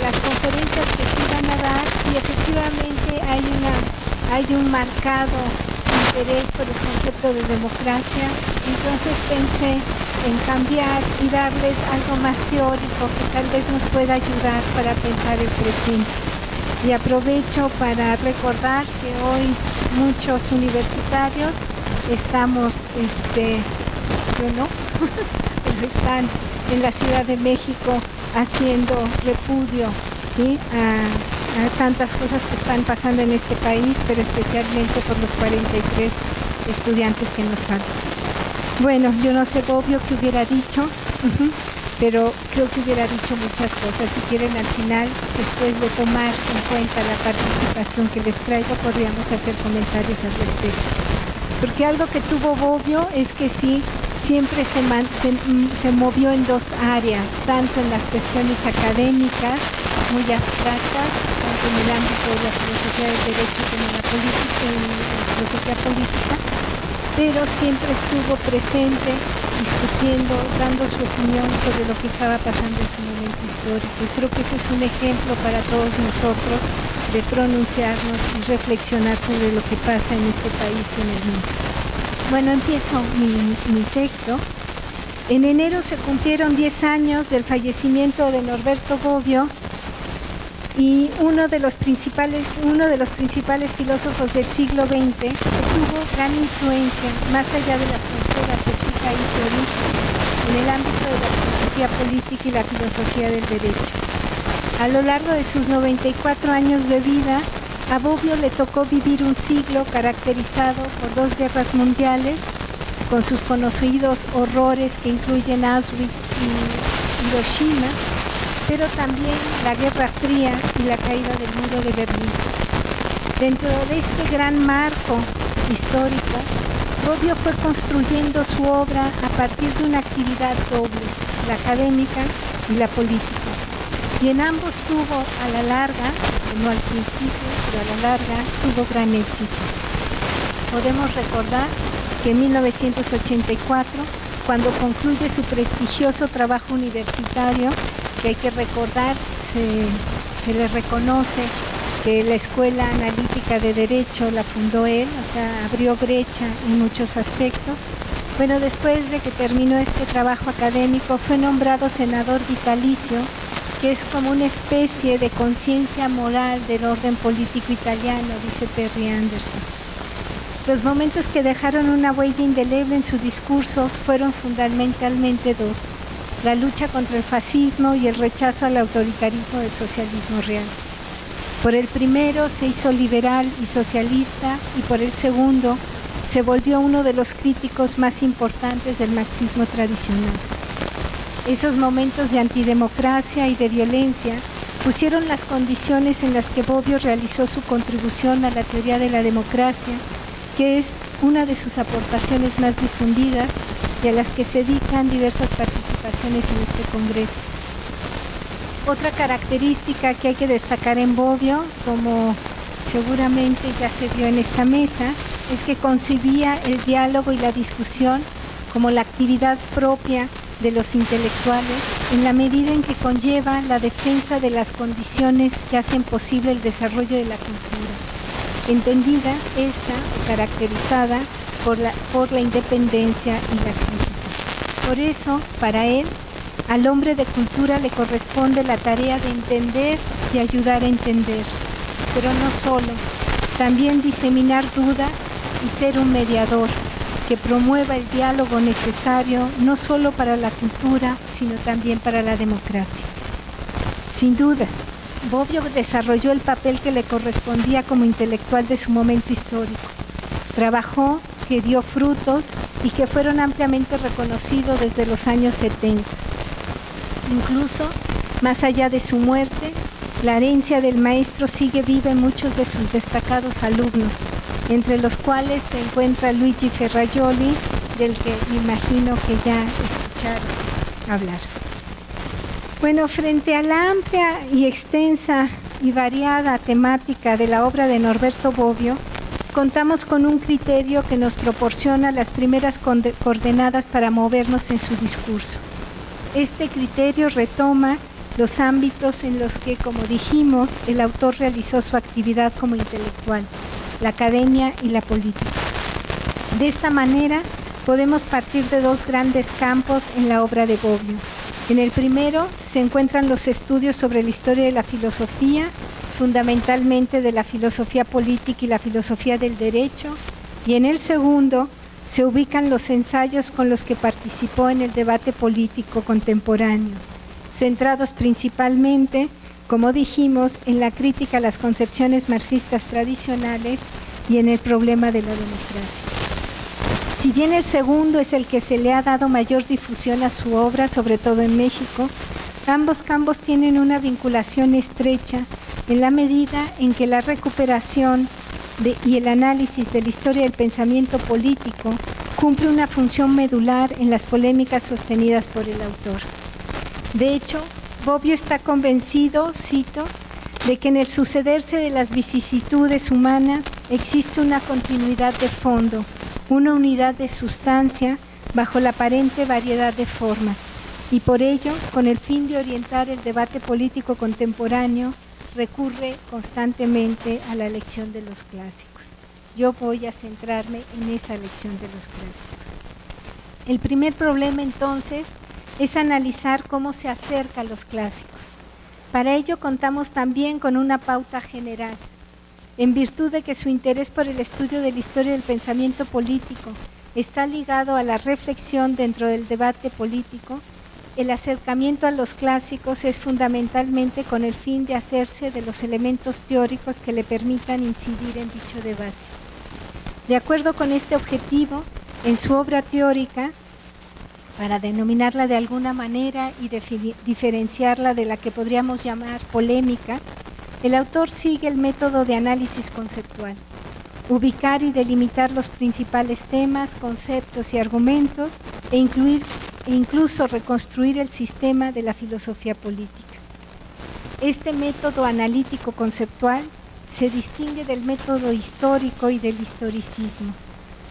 las conferencias que se iban a dar y efectivamente hay un marcado interés por el concepto de democracia. Entonces pensé en cambiar y darles algo más teórico que tal vez nos pueda ayudar para pensar el presente. Y aprovecho para recordar que hoy muchos universitarios estamos, yo no, pero están en la Ciudad de México haciendo repudio, ¿sí?, a tantas cosas que están pasando en este país, pero especialmente por los 43 estudiantes que nos faltan. Bueno, yo no sé, Bobbio, qué hubiera dicho, pero creo que hubiera dicho muchas cosas. Si quieren, al final, después de tomar en cuenta la participación que les traigo, podríamos hacer comentarios al respecto. Porque algo que tuvo Bobbio es que sí, siempre se movió en dos áreas, tanto en las cuestiones académicas, muy abstractas, tanto en el ámbito de la filosofía del derecho como en la filosofía política, pero siempre estuvo presente, discutiendo, dando su opinión sobre lo que estaba pasando en su momento histórico. Y creo que ese es un ejemplo para todos nosotros de pronunciarnos y reflexionar sobre lo que pasa en este país y en el mundo. Bueno, empiezo mi texto. En enero se cumplieron 10 años del fallecimiento de Norberto Bobbio y uno de los principales filósofos del siglo XX que tuvo gran influencia más allá de las fronteras de su país de origen en el ámbito de la filosofía política y la filosofía del derecho. A lo largo de sus 94 años de vida, a Bobbio le tocó vivir un siglo caracterizado por 2 guerras mundiales, con sus conocidos horrores que incluyen Auschwitz y Hiroshima, pero también la Guerra Fría y la caída del muro de Berlín. Dentro de este gran marco histórico, Bobbio fue construyendo su obra a partir de una actividad doble, la académica y la política. Y en ambos tuvo a la larga, no al principio, pero a la larga, tuvo gran éxito. Podemos recordar que en 1984, cuando concluye su prestigioso trabajo universitario, que hay que recordar, se le reconoce que la Escuela Analítica de Derecho la fundó él, o sea, abrió brecha en muchos aspectos. Bueno, después de que terminó este trabajo académico, fue nombrado senador vitalicio, que es como una especie de conciencia moral del orden político italiano, dice Perry Anderson. Los momentos que dejaron una huella indeleble en su discurso fueron fundamentalmente 2: la lucha contra el fascismo y el rechazo al autoritarismo del socialismo real. Por el primero se hizo liberal y socialista, y por el segundo se volvió uno de los críticos más importantes del marxismo tradicional. Esos momentos de antidemocracia y de violencia pusieron las condiciones en las que Bobbio realizó su contribución a la teoría de la democracia, que es una de sus aportaciones más difundidas y a las que se dedican diversas participaciones en este congreso. Otra característica que hay que destacar en Bobbio, como seguramente ya se vio en esta mesa, es que concibía el diálogo y la discusión como la actividad propia de los intelectuales, en la medida en que conlleva la defensa de las condiciones que hacen posible el desarrollo de la cultura, entendida esta o caracterizada por la independencia y la crítica. Por eso, para él, al hombre de cultura le corresponde la tarea de entender y ayudar a entender, pero no solo, también diseminar dudas y ser un mediador que promueva el diálogo necesario no solo para la cultura, sino también para la democracia. Sin duda, Bobbio desarrolló el papel que le correspondía como intelectual de su momento histórico. Trabajó que dio frutos y que fueron ampliamente reconocidos desde los años 70. Incluso, más allá de su muerte, la herencia del maestro sigue viva en muchos de sus destacados alumnos, entre los cuales se encuentra Luigi Ferrajoli, del que imagino que ya escucharon hablar. Bueno, frente a la amplia y extensa y variada temática de la obra de Norberto Bobbio, contamos con un criterio que nos proporciona las primeras coordenadas para movernos en su discurso. Este criterio retoma los ámbitos en los que, como dijimos, el autor realizó su actividad como intelectual, la academia y la política. De esta manera, podemos partir de dos grandes campos en la obra de Bobbio. En el primero se encuentran los estudios sobre la historia de la filosofía, fundamentalmente de la filosofía política y la filosofía del derecho, y en el segundo se ubican los ensayos con los que participó en el debate político contemporáneo, centrados principalmente, como dijimos, en la crítica a las concepciones marxistas tradicionales y en el problema de la democracia. Si bien el segundo es el que se le ha dado mayor difusión a su obra, sobre todo en México, ambos campos tienen una vinculación estrecha en la medida en que la recuperación y el análisis de la historia del pensamiento político cumple una función medular en las polémicas sostenidas por el autor. De hecho, Bobbio está convencido, cito, de que en el sucederse de las vicisitudes humanas existe una continuidad de fondo, una unidad de sustancia bajo la aparente variedad de formas, y por ello, con el fin de orientar el debate político contemporáneo, recurre constantemente a la lección de los clásicos. Yo voy a centrarme en esa lección de los clásicos. El primer problema, entonces, es analizar cómo se acerca a los clásicos. Para ello contamos también con una pauta general. En virtud de que su interés por el estudio de la historia del pensamiento político está ligado a la reflexión dentro del debate político, el acercamiento a los clásicos es fundamentalmente con el fin de hacerse de los elementos teóricos que le permitan incidir en dicho debate. De acuerdo con este objetivo, en su obra teórica, para denominarla de alguna manera y diferenciarla de la que podríamos llamar polémica, el autor sigue el método de análisis conceptual, ubicar y delimitar los principales temas, conceptos y argumentos e incluso reconstruir el sistema de la filosofía política. Este método analítico conceptual se distingue del método histórico y del historicismo,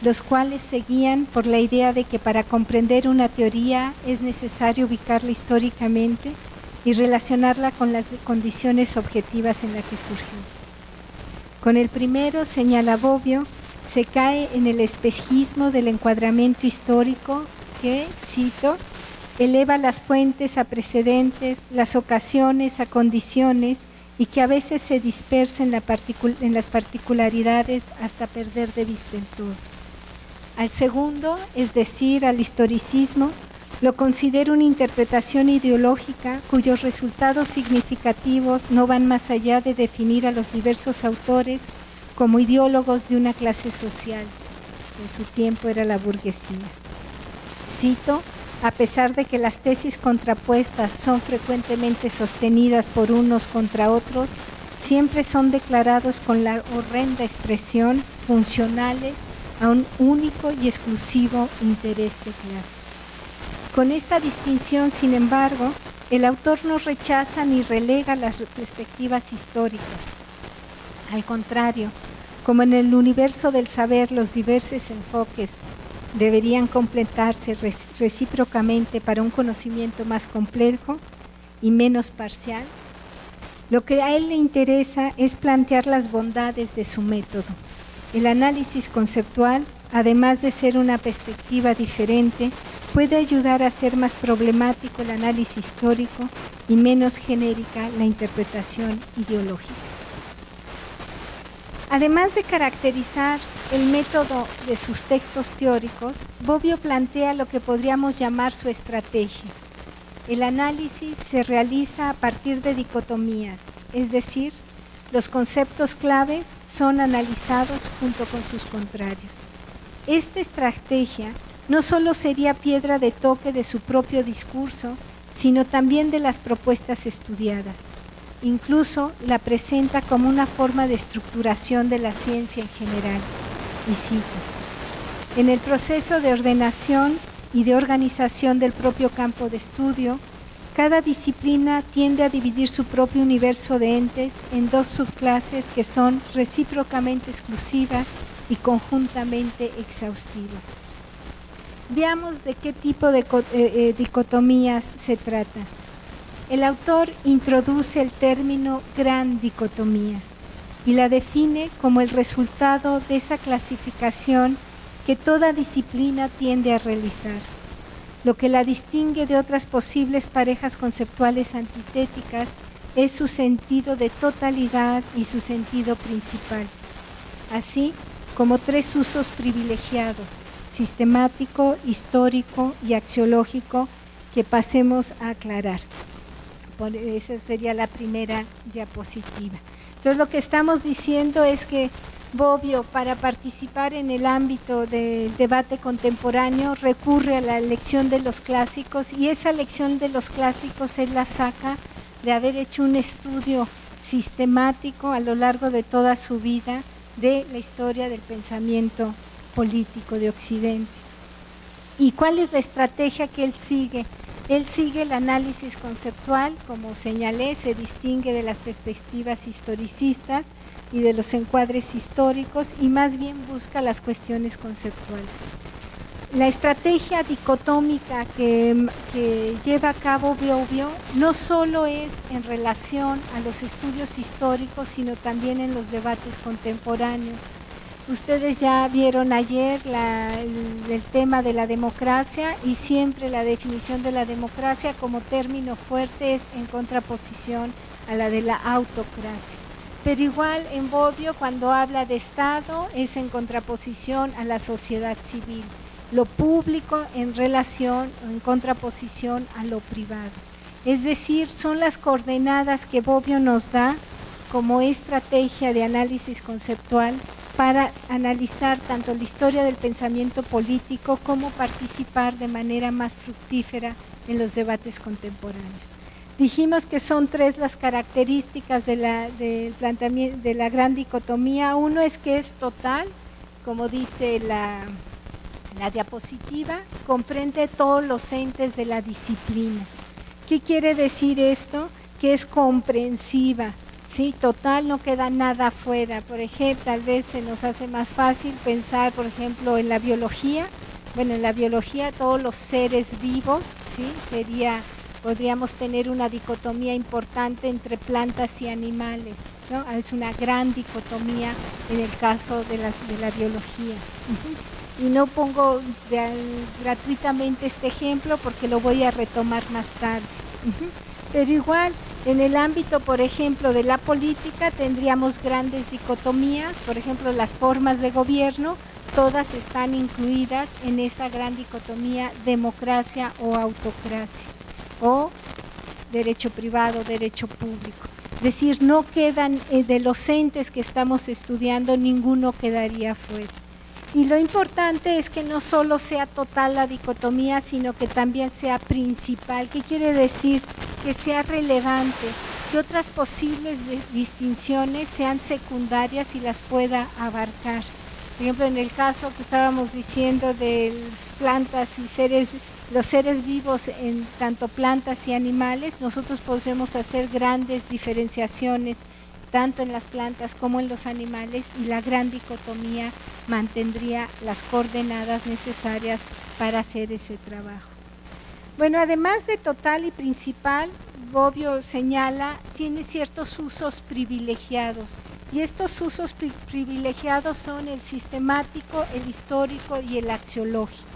los cuales se guían por la idea de que para comprender una teoría es necesario ubicarla históricamente y relacionarla con las condiciones objetivas en las que surgió. Con el primero, señala Bobbio, se cae en el espejismo del encuadramiento histórico que, cito, eleva las fuentes a precedentes, las ocasiones a condiciones y que a veces se dispersa en las particularidades hasta perder de vista el todo. Al segundo, es decir, al historicismo, lo considero una interpretación ideológica cuyos resultados significativos no van más allá de definir a los diversos autores como ideólogos de una clase social, que en su tiempo era la burguesía. Cito, a pesar de que las tesis contrapuestas son frecuentemente sostenidas por unos contra otros, siempre son declarados con la horrenda expresión funcionales a un único y exclusivo interés de clase. Con esta distinción, sin embargo, el autor no rechaza ni relega las perspectivas históricas. Al contrario, como en el universo del saber los diversos enfoques deberían completarse recíprocamente para un conocimiento más complejo y menos parcial, lo que a él le interesa es plantear las bondades de su método. El análisis conceptual, además de ser una perspectiva diferente, puede ayudar a hacer más problemático el análisis histórico y menos genérica la interpretación ideológica. Además de caracterizar el método de sus textos teóricos, Bobbio plantea lo que podríamos llamar su estrategia. El análisis se realiza a partir de dicotomías, es decir, los conceptos claves son analizados junto con sus contrarios. Esta estrategia no solo sería piedra de toque de su propio discurso, sino también de las propuestas estudiadas. Incluso la presenta como una forma de estructuración de la ciencia en general. Y cito: en el proceso de ordenación y de organización del propio campo de estudio, cada disciplina tiende a dividir su propio universo de entes en dos subclases que son recíprocamente exclusivas y conjuntamente exhaustivas. Veamos de qué tipo de dicotomías se trata. El autor introduce el término gran dicotomía y la define como el resultado de esa clasificación que toda disciplina tiende a realizar. Lo que la distingue de otras posibles parejas conceptuales antitéticas es su sentido de totalidad y su sentido principal, así como tres usos privilegiados: sistemático, histórico y axiológico, que pasemos a aclarar. Esa sería la primera diapositiva. Entonces, lo que estamos diciendo es que Bobbio, para participar en el ámbito del debate contemporáneo, recurre a la elección de los clásicos, y esa elección de los clásicos él la saca de haber hecho un estudio sistemático a lo largo de toda su vida de la historia del pensamiento político de Occidente. ¿Y cuál es la estrategia que él sigue? Él sigue el análisis conceptual, como señalé, se distingue de las perspectivas historicistas y de los encuadres históricos, y más bien busca las cuestiones conceptuales. La estrategia dicotómica que lleva a cabo Bobbio no solo es en relación a los estudios históricos, sino también en los debates contemporáneos. Ustedes ya vieron ayer el tema de la democracia, y siempre la definición de la democracia como término fuerte es en contraposición a la de la autocracia. Pero igual en Bobbio, cuando habla de Estado, es en contraposición a la sociedad civil, lo público en relación o en contraposición a lo privado. Es decir, son las coordenadas que Bobbio nos da como estrategia de análisis conceptual para analizar tanto la historia del pensamiento político como participar de manera más fructífera en los debates contemporáneos. Dijimos que son tres las características del planteamiento de la gran dicotomía. Uno es que es total, como dice la diapositiva, comprende todos los entes de la disciplina. ¿Qué quiere decir esto? Que es comprensiva. Sí, total, no queda nada afuera. Por ejemplo, tal vez se nos hace más fácil pensar, por ejemplo, en la biología. Bueno, en la biología todos los seres vivos, ¿sí? Podríamos tener una dicotomía importante entre plantas y animales, ¿no? Es una gran dicotomía en el caso de la biología. Y no pongo gratuitamente este ejemplo porque lo voy a retomar más tarde. Pero igual, en el ámbito, por ejemplo, de la política, tendríamos grandes dicotomías. Por ejemplo, las formas de gobierno, todas están incluidas en esa gran dicotomía: democracia o autocracia, o derecho privado, derecho público. Es decir, no quedan de los entes que estamos estudiando, ninguno quedaría fuera. Y lo importante es que no solo sea total la dicotomía, sino que también sea principal. ¿Qué quiere decir? Que sea relevante, que otras posibles distinciones sean secundarias y las pueda abarcar. Por ejemplo, en el caso que estábamos diciendo de las plantas y los seres vivos en tanto plantas y animales, nosotros podemos hacer grandes diferenciaciones tanto en las plantas como en los animales, y la gran dicotomía mantendría las coordenadas necesarias para hacer ese trabajo. Bueno, además de total y principal, Bobbio señala, tiene ciertos usos privilegiados, y estos usos privilegiados son el sistemático, el histórico y el axiológico.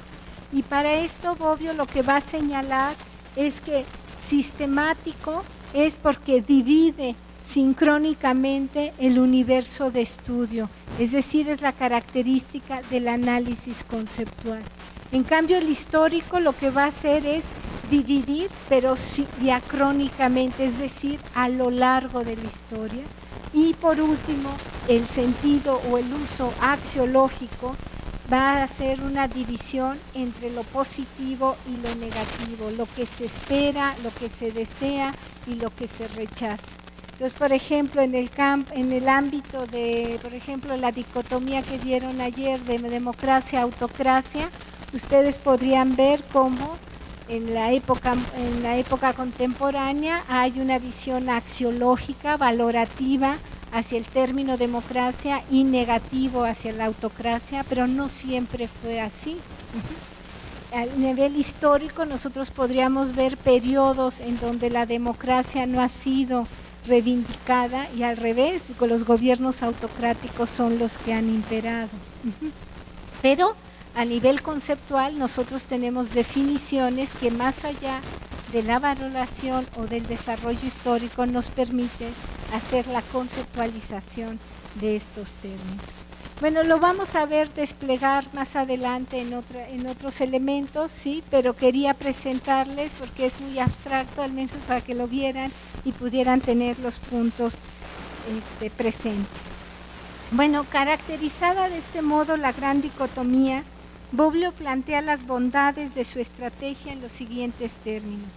Y para esto Bobbio lo que va a señalar es que sistemático es porque divide sincrónicamente el universo de estudio, es decir, es la característica del análisis conceptual. En cambio, el histórico lo que va a hacer es dividir, pero diacrónicamente, es decir, a lo largo de la historia. Y por último, el sentido o el uso axiológico va a hacer una división entre lo positivo y lo negativo, lo que se espera, lo que se desea y lo que se rechaza. Entonces, por ejemplo, en el ámbito de, por ejemplo, la dicotomía que vieron ayer de democracia, autocracia, ustedes podrían ver cómo en la época contemporánea hay una visión axiológica, valorativa hacia el término democracia y negativo hacia la autocracia, pero no siempre fue así. A nivel histórico nosotros podríamos ver periodos en donde la democracia no ha sido reivindicada y al revés, los gobiernos autocráticos son los que han imperado. Pero a nivel conceptual nosotros tenemos definiciones que más allá de la valoración o del desarrollo histórico nos permite hacer la conceptualización de estos términos. Bueno, lo vamos a ver desplegar más adelante en otros elementos, sí, pero quería presentarles porque es muy abstracto, al menos para que lo vieran y pudieran tener los puntos presentes. Bueno, caracterizada de este modo la gran dicotomía, Bobbio plantea las bondades de su estrategia en los siguientes términos.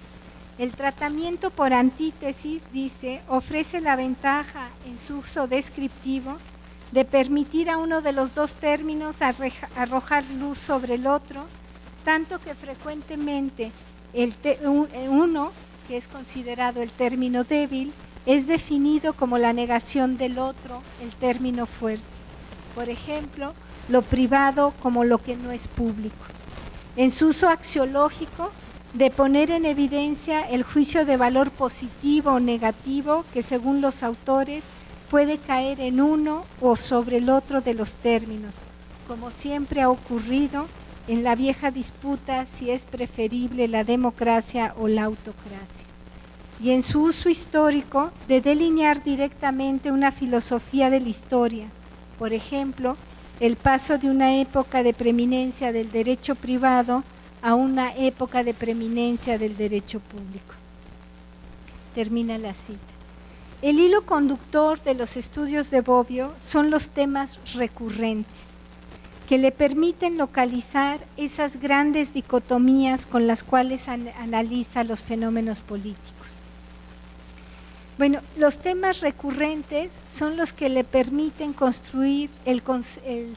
El tratamiento por antítesis, dice, ofrece la ventaja en su uso descriptivo de permitir a uno de los dos términos arrojar luz sobre el otro, tanto que frecuentemente uno, que es considerado el término débil, es definido como la negación del otro, el término fuerte. Por ejemplo, lo privado como lo que no es público. En su uso axiológico, de poner en evidencia el juicio de valor positivo o negativo que según los autores puede caer en uno o sobre el otro de los términos, como siempre ha ocurrido en la vieja disputa si es preferible la democracia o la autocracia. Y en su uso histórico, de delinear directamente una filosofía de la historia, por ejemplo, el paso de una época de preeminencia del derecho privado a una época de preeminencia del derecho público. Termina la cita. El hilo conductor de los estudios de Bobbio son los temas recurrentes, que le permiten localizar esas grandes dicotomías con las cuales analiza los fenómenos políticos. Bueno, los temas recurrentes son los que le permiten construir el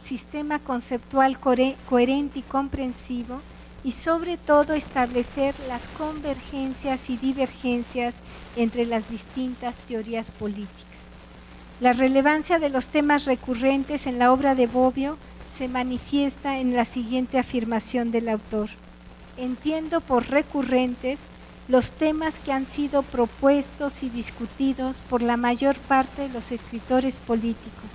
sistema conceptual coherente y comprensivo y sobre todo establecer las convergencias y divergencias entre las distintas teorías políticas. La relevancia de los temas recurrentes en la obra de Bobbio se manifiesta en la siguiente afirmación del autor. Entiendo por recurrentes los temas que han sido propuestos y discutidos por la mayor parte de los escritores políticos,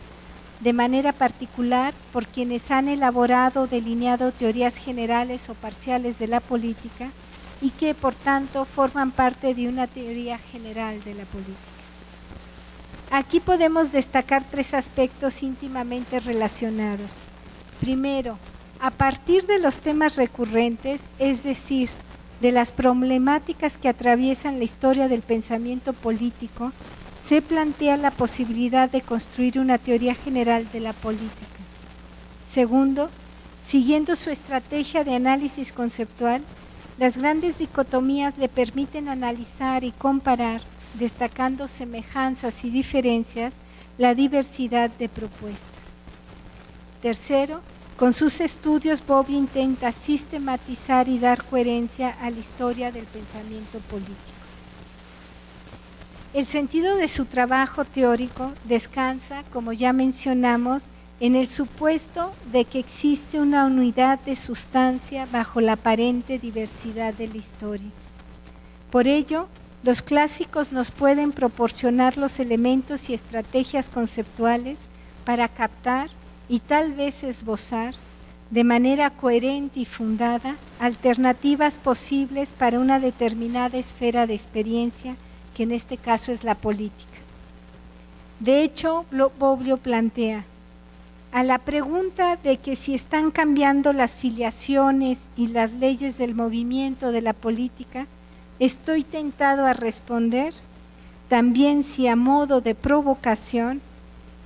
de manera particular por quienes han elaborado o delineado teorías generales o parciales de la política y que, por tanto, forman parte de una teoría general de la política. Aquí podemos destacar tres aspectos íntimamente relacionados. Primero, a partir de los temas recurrentes, es decir, de las problemáticas que atraviesan la historia del pensamiento político, se plantea la posibilidad de construir una teoría general de la política. Segundo, siguiendo su estrategia de análisis conceptual, las grandes dicotomías le permiten analizar y comparar, destacando semejanzas y diferencias, la diversidad de propuestas. Tercero, con sus estudios Bobbio intenta sistematizar y dar coherencia a la historia del pensamiento político. El sentido de su trabajo teórico descansa, como ya mencionamos, en el supuesto de que existe una unidad de sustancia bajo la aparente diversidad de la historia. Por ello, los clásicos nos pueden proporcionar los elementos y estrategias conceptuales para captar y tal vez esbozar, de manera coherente y fundada, alternativas posibles para una determinada esfera de experiencia, que en este caso es la política. De hecho, Bobbio plantea, a la pregunta de que si están cambiando las filiaciones y las leyes del movimiento de la política, estoy tentado a responder, también si a modo de provocación,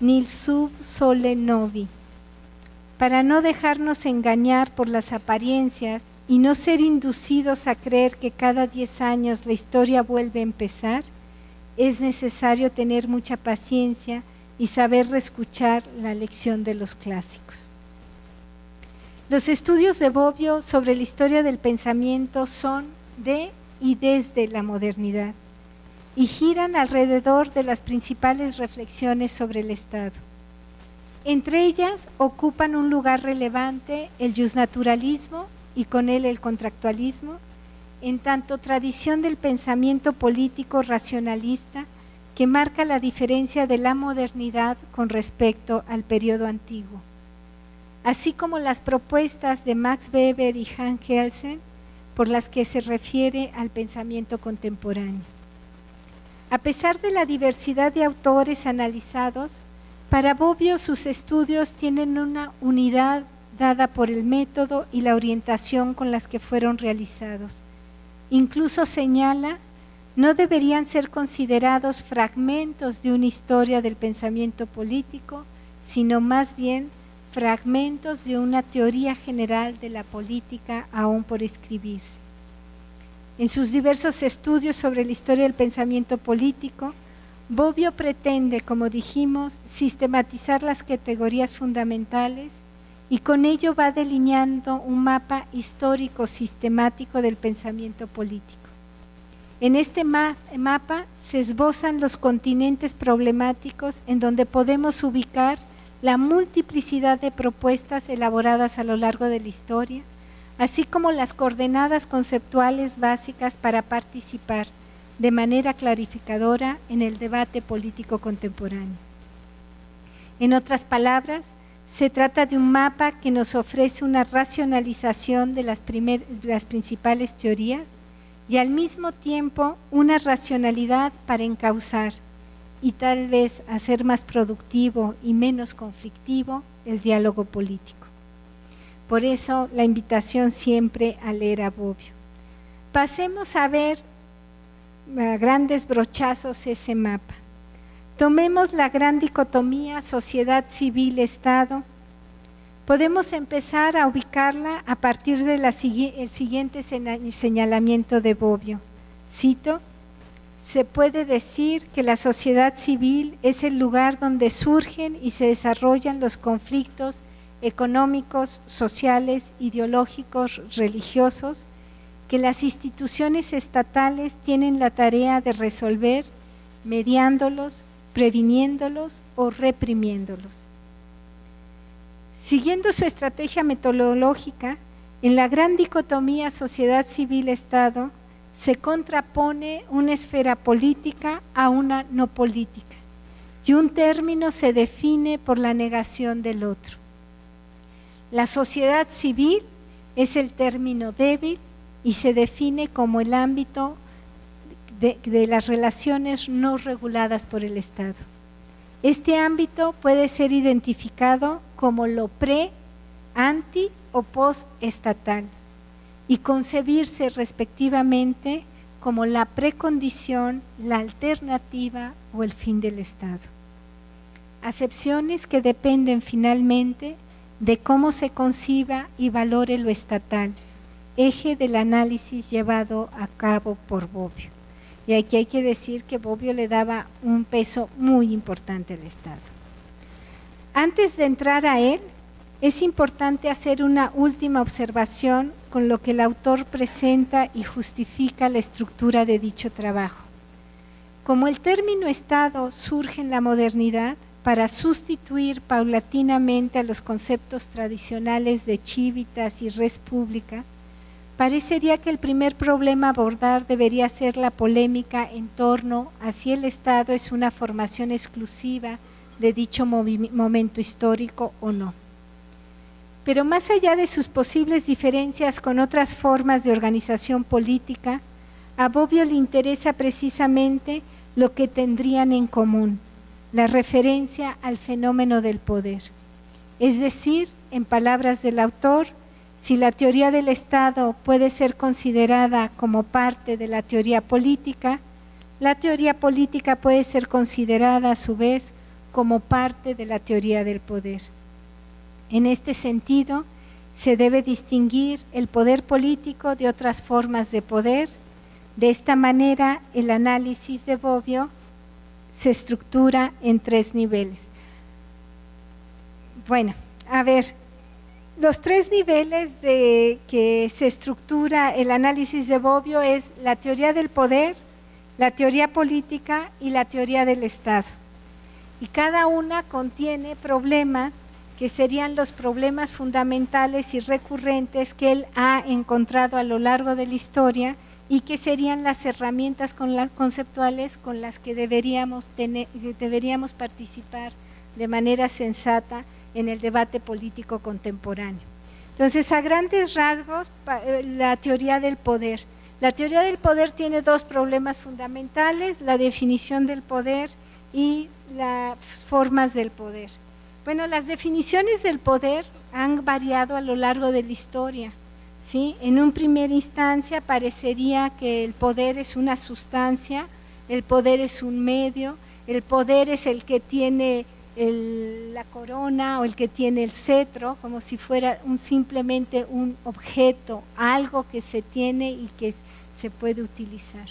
nil sub sole novi. Para no dejarnos engañar por las apariencias y no ser inducidos a creer que cada 10 años la historia vuelve a empezar, es necesario tener mucha paciencia y saber reescuchar la lección de los clásicos. Los estudios de Bobbio sobre la historia del pensamiento son de y desde la modernidad y giran alrededor de las principales reflexiones sobre el Estado. Entre ellas ocupan un lugar relevante el justnaturalismo y con él el contractualismo, en tanto tradición del pensamiento político racionalista que marca la diferencia de la modernidad con respecto al periodo antiguo, así como las propuestas de Max Weber y Hans Kelsen por las que se refiere al pensamiento contemporáneo. A pesar de la diversidad de autores analizados, para Bobbio sus estudios tienen una unidad dada por el método y la orientación con las que fueron realizados. Incluso señala, no deberían ser considerados fragmentos de una historia del pensamiento político, sino más bien fragmentos de una teoría general de la política aún por escribirse. En sus diversos estudios sobre la historia del pensamiento político, Bobbio pretende, como dijimos, sistematizar las categorías fundamentales y con ello va delineando un mapa histórico sistemático del pensamiento político. En este mapa se esbozan los continentes problemáticos en donde podemos ubicar la multiplicidad de propuestas elaboradas a lo largo de la historia, así como las coordenadas conceptuales básicas para participar de manera clarificadora en el debate político contemporáneo. En otras palabras, se trata de un mapa que nos ofrece una racionalización de las principales teorías y al mismo tiempo una racionalidad para encauzar y tal vez hacer más productivo y menos conflictivo el diálogo político. Por eso la invitación siempre a leer a Bobbio. Pasemos a ver a grandes brochazos ese mapa. Tomemos la gran dicotomía sociedad civil-Estado. Podemos empezar a ubicarla a partir del siguiente señalamiento de Bobbio. Cito, se puede decir que la sociedad civil es el lugar donde surgen y se desarrollan los conflictos económicos, sociales, ideológicos, religiosos, que las instituciones estatales tienen la tarea de resolver, mediándolos, previniéndolos o reprimiéndolos. Siguiendo su estrategia metodológica, en la gran dicotomía sociedad civil-Estado se contrapone una esfera política a una no política y un término se define por la negación del otro. La sociedad civil es el término débil y se define como el ámbito de las relaciones no reguladas por el Estado. Este ámbito puede ser identificado como lo pre, anti o post-estatal y concebirse respectivamente como la precondición, la alternativa o el fin del Estado. Acepciones que dependen finalmente de cómo se conciba y valore lo estatal, eje del análisis llevado a cabo por Bobbio. Y aquí hay que decir que Bobbio le daba un peso muy importante al Estado. Antes de entrar a él, es importante hacer una última observación con lo que el autor presenta y justifica la estructura de dicho trabajo. Como el término Estado surge en la modernidad para sustituir paulatinamente a los conceptos tradicionales de civitas y res publica, parecería que el primer problema a abordar debería ser la polémica en torno a si el Estado es una formación exclusiva de dicho momento histórico o no. Pero más allá de sus posibles diferencias con otras formas de organización política, a Bobbio le interesa precisamente lo que tendrían en común, la referencia al fenómeno del poder. Es decir, en palabras del autor, si la teoría del Estado puede ser considerada como parte de la teoría política puede ser considerada a su vez como parte de la teoría del poder. En este sentido, se debe distinguir el poder político de otras formas de poder. De esta manera, el análisis de Bobbio se estructura en 3 niveles. Bueno, a ver, los 3 niveles de que se estructura el análisis de Bobbio es la teoría del poder, la teoría política y la teoría del Estado. Y cada una contiene problemas que serían los problemas fundamentales y recurrentes que él ha encontrado a lo largo de la historia y que serían las herramientas conceptuales con las que deberíamos participar de manera sensata en el debate político contemporáneo. Entonces, a grandes rasgos, la teoría del poder. La teoría del poder tiene 2 problemas fundamentales, la definición del poder y las formas del poder. Bueno, las definiciones del poder han variado a lo largo de la historia, ¿sí? En un primer instancia parecería que el poder es una sustancia, el poder es un medio, el poder es el que tiene la corona o el que tiene el cetro, como si fuera simplemente un objeto, algo que se tiene y que se puede utilizar.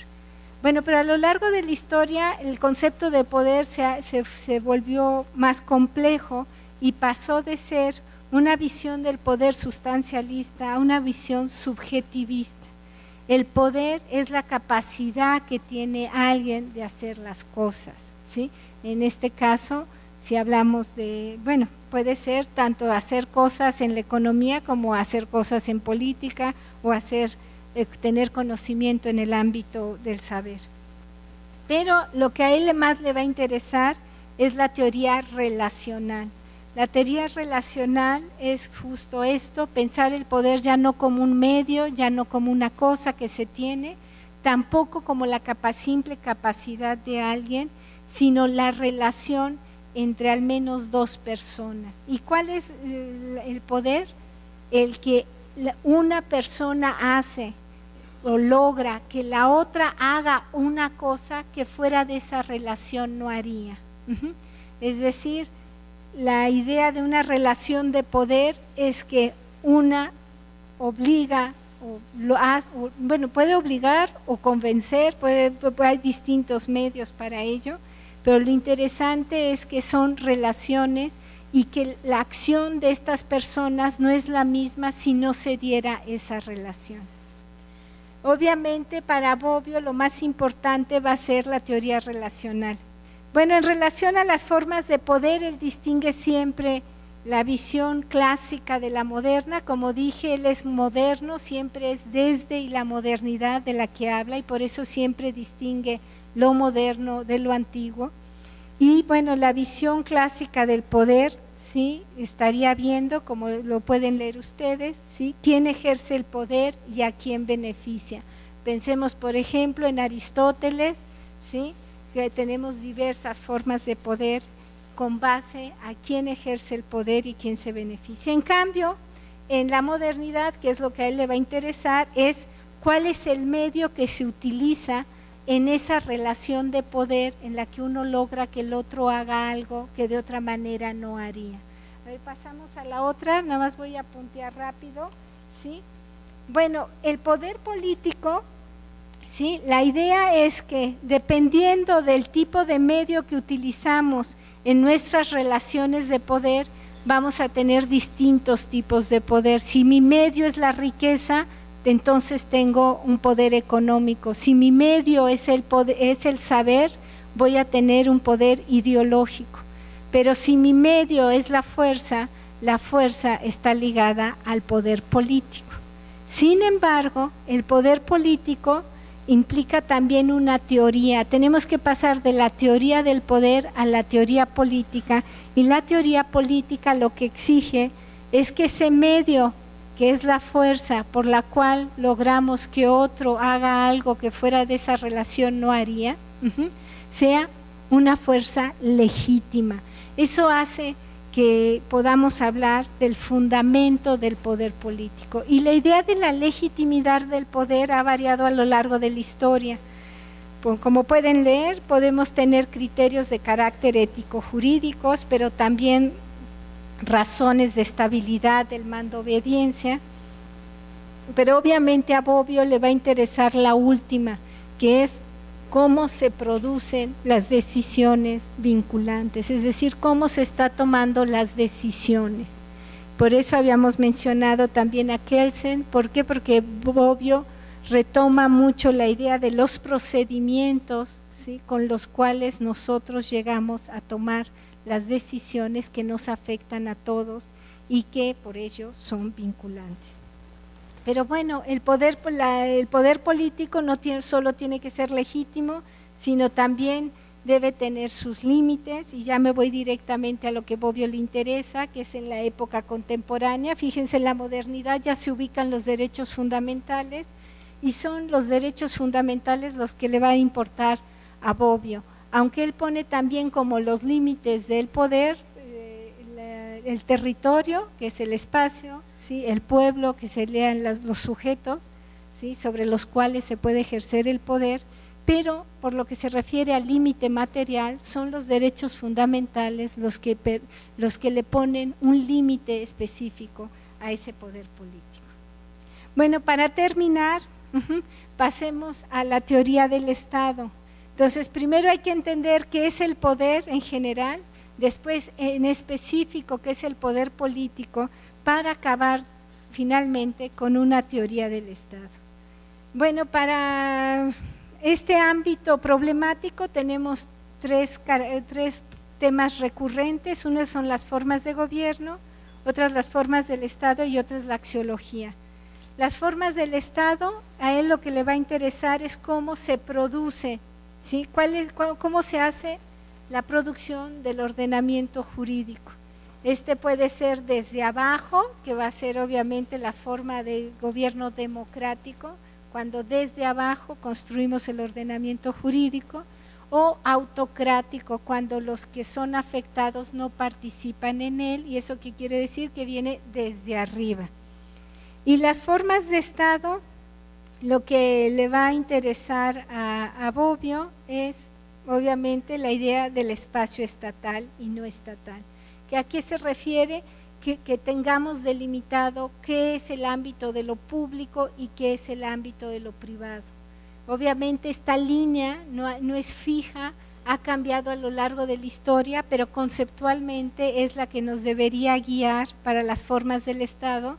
Bueno, pero a lo largo de la historia el concepto de poder se volvió más complejo y pasó de ser una visión del poder sustancialista a una visión subjetivista. El poder es la capacidad que tiene alguien de hacer las cosas, ¿sí? En este caso, si hablamos de, bueno, puede ser tanto hacer cosas en la economía como hacer cosas en política o tener conocimiento en el ámbito del saber. Pero lo que a él más le va a interesar es la teoría relacional. La teoría relacional es justo esto, pensar el poder ya no como un medio, ya no como una cosa que se tiene, tampoco como la simple capacidad de alguien, sino la relación entre al menos 2 personas. ¿Y cuál es el poder? El que una persona hace o logra que la otra haga una cosa que fuera de esa relación no haría. Es decir, la idea de una relación de poder es que una obliga, puede obligar o convencer, hay distintos medios para ello, pero lo interesante es que son relaciones y que la acción de estas personas no es la misma si no se diera esa relación. Obviamente para Bobbio lo más importante va a ser la teoría relacional. Bueno, en relación a las formas de poder, él distingue siempre la visión clásica de la moderna. Como dije, él es moderno, siempre es desde y la modernidad de la que habla y por eso siempre distingue lo moderno de lo antiguo. Y bueno, la visión clásica del poder, ¿sí? Estaría viendo, como lo pueden leer ustedes, ¿sí? Quién ejerce el poder y a quién beneficia. Pensemos, por ejemplo, en Aristóteles, ¿sí? Que tenemos diversas formas de poder con base a quién ejerce el poder y quién se beneficia. En cambio, en la modernidad, que es lo que a él le va a interesar, es cuál es el medio que se utiliza en esa relación de poder en la que uno logra que el otro haga algo que de otra manera no haría. A ver, pasamos a la otra, nada más voy a puntear rápido, ¿sí? Bueno, el poder político, ¿sí? La idea es que dependiendo del tipo de medio que utilizamos en nuestras relaciones de poder, vamos a tener distintos tipos de poder. Si mi medio es la riqueza, entonces tengo un poder económico. Si mi medio es el poder, es el saber, voy a tener un poder ideológico. Pero si mi medio es la fuerza está ligada al poder político. Sin embargo, el poder político implica también una teoría. Tenemos que pasar de la teoría del poder a la teoría política, y la teoría política lo que exige es que ese medio, que es la fuerza por la cual logramos que otro haga algo que fuera de esa relación no haría, sea una fuerza legítima. Eso hace que podamos hablar del fundamento del poder político. Y la idea de la legitimidad del poder ha variado a lo largo de la historia. Como pueden leer, podemos tener criterios de carácter ético-jurídicos, pero también razones de estabilidad del mando-obediencia. Pero obviamente a Bobbio le va a interesar la última, que es cómo se producen las decisiones vinculantes, es decir, cómo se está tomando las decisiones. Por eso habíamos mencionado también a Kelsen. ¿Por qué? Porque Bobbio retoma mucho la idea de los procedimientos, ¿sí?, con los cuales nosotros llegamos a tomar las decisiones que nos afectan a todos y que por ello son vinculantes. Pero bueno, el poder político no solo tiene que ser legítimo, sino también debe tener sus límites, y ya me voy directamente a lo que Bobbio le interesa, que es en la época contemporánea. Fíjense, en la modernidad ya se ubican los derechos fundamentales, y son los derechos fundamentales los que le va a importar a Bobbio, aunque él pone también como los límites del poder el territorio, que es el espacio, ¿sí?, el pueblo, que serían los sujetos, ¿sí?, sobre los cuales se puede ejercer el poder, pero por lo que se refiere al límite material, son los derechos fundamentales los que le ponen un límite específico a ese poder político. Bueno, para terminar, pasemos a la teoría del Estado. Entonces, primero hay que entender qué es el poder en general, después en específico qué es el poder político, para acabar finalmente con una teoría del Estado. Bueno, para este ámbito problemático tenemos tres temas recurrentes. Unas son las formas de gobierno, otras las formas del Estado y otras la axiología. Las formas del Estado, a él lo que le va a interesar es cómo se produce, ¿sí?, cómo se hace la producción del ordenamiento jurídico. Este puede ser desde abajo, que va a ser obviamente la forma de gobierno democrático, cuando desde abajo construimos el ordenamiento jurídico, o autocrático, cuando los que son afectados no participan en él, y eso qué quiere decir, que viene desde arriba. Y las formas de Estado, lo que le va a interesar a Bobbio es obviamente la idea del espacio estatal y no estatal. ¿A qué se refiere? Que tengamos delimitado qué es el ámbito de lo público y qué es el ámbito de lo privado. Obviamente esta línea no es fija, ha cambiado a lo largo de la historia, pero conceptualmente es la que nos debería guiar para las formas del Estado,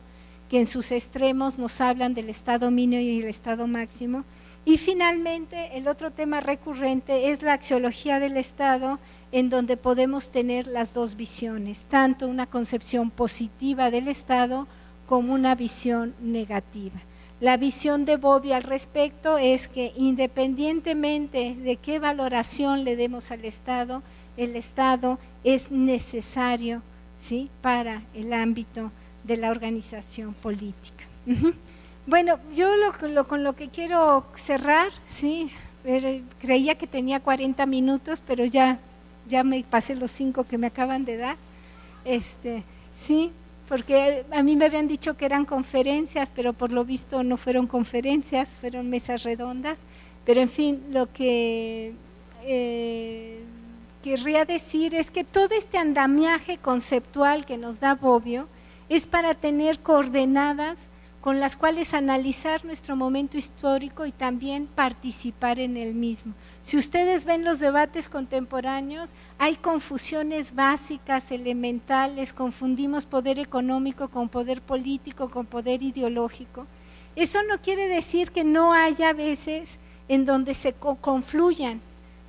que en sus extremos nos hablan del Estado mínimo y el Estado máximo. Y finalmente, el otro tema recurrente es la axiología del Estado, en donde podemos tener las dos visiones, tanto una concepción positiva del Estado como una visión negativa. La visión de Bobbio al respecto es que independientemente de qué valoración le demos al Estado, el Estado es necesario, ¿sí?, para el ámbito de la organización política. Bueno, yo con lo que quiero cerrar, ¿sí?, creía que tenía 40 minutos, pero ya me pasé los 5 que me acaban de dar, sí, porque a mí me habían dicho que eran conferencias, pero por lo visto no fueron conferencias, fueron mesas redondas, pero en fin, lo que querría decir es que todo este andamiaje conceptual que nos da Bobbio es para tener coordenadas con las cuales analizar nuestro momento histórico y también participar en el mismo. Si ustedes ven los debates contemporáneos, hay confusiones básicas, elementales, confundimos poder económico con poder político, con poder ideológico. Eso no quiere decir que no haya veces en donde se confluyan,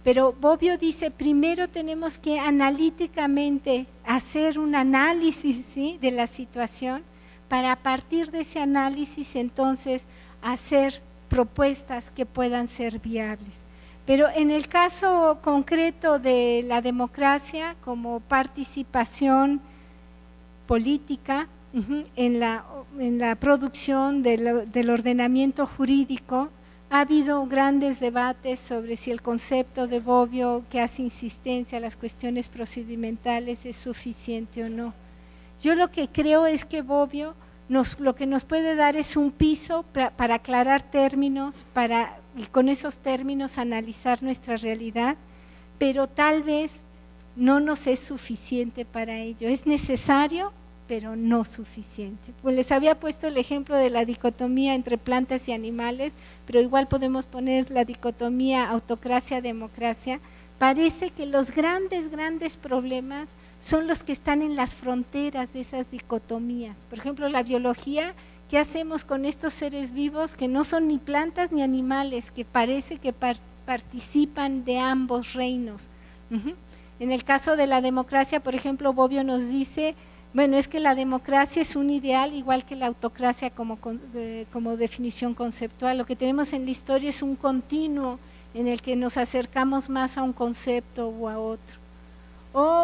pero Bobbio dice, primero tenemos que analíticamente hacer un análisis, ¿sí?, de la situación, para a partir de ese análisis entonces hacer propuestas que puedan ser viables. Pero en el caso concreto de la democracia como participación política en la producción del ordenamiento jurídico, ha habido grandes debates sobre si el concepto de Bobbio, que hace insistencia a las cuestiones procedimentales, es suficiente o no. Yo lo que creo es que Bobbio lo que nos puede dar es un piso para aclarar términos, y con esos términos analizar nuestra realidad, pero tal vez no nos es suficiente para ello. Es necesario, pero no suficiente. Pues les había puesto el ejemplo de la dicotomía entre plantas y animales, pero igual podemos poner la dicotomía autocracia-democracia. Parece que los grandes problemas son los que están en las fronteras de esas dicotomías. Por ejemplo, la biología, ¿qué hacemos con estos seres vivos que no son ni plantas ni animales, que parece que participan de ambos reinos? En el caso de la democracia, por ejemplo, Bobbio nos dice, bueno, es que la democracia es un ideal igual que la autocracia como definición conceptual. Lo que tenemos en la historia es un continuo en el que nos acercamos más a un concepto o a otro.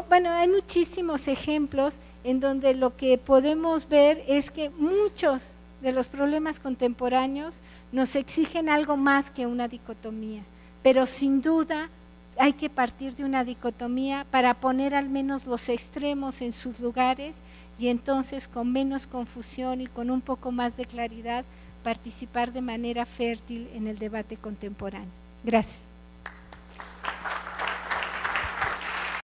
Bueno, hay muchísimos ejemplos en donde lo que podemos ver es que muchos de los problemas contemporáneos nos exigen algo más que una dicotomía, pero sin duda hay que partir de una dicotomía para poner al menos los extremos en sus lugares y entonces con menos confusión y con un poco más de claridad participar de manera fértil en el debate contemporáneo. Gracias.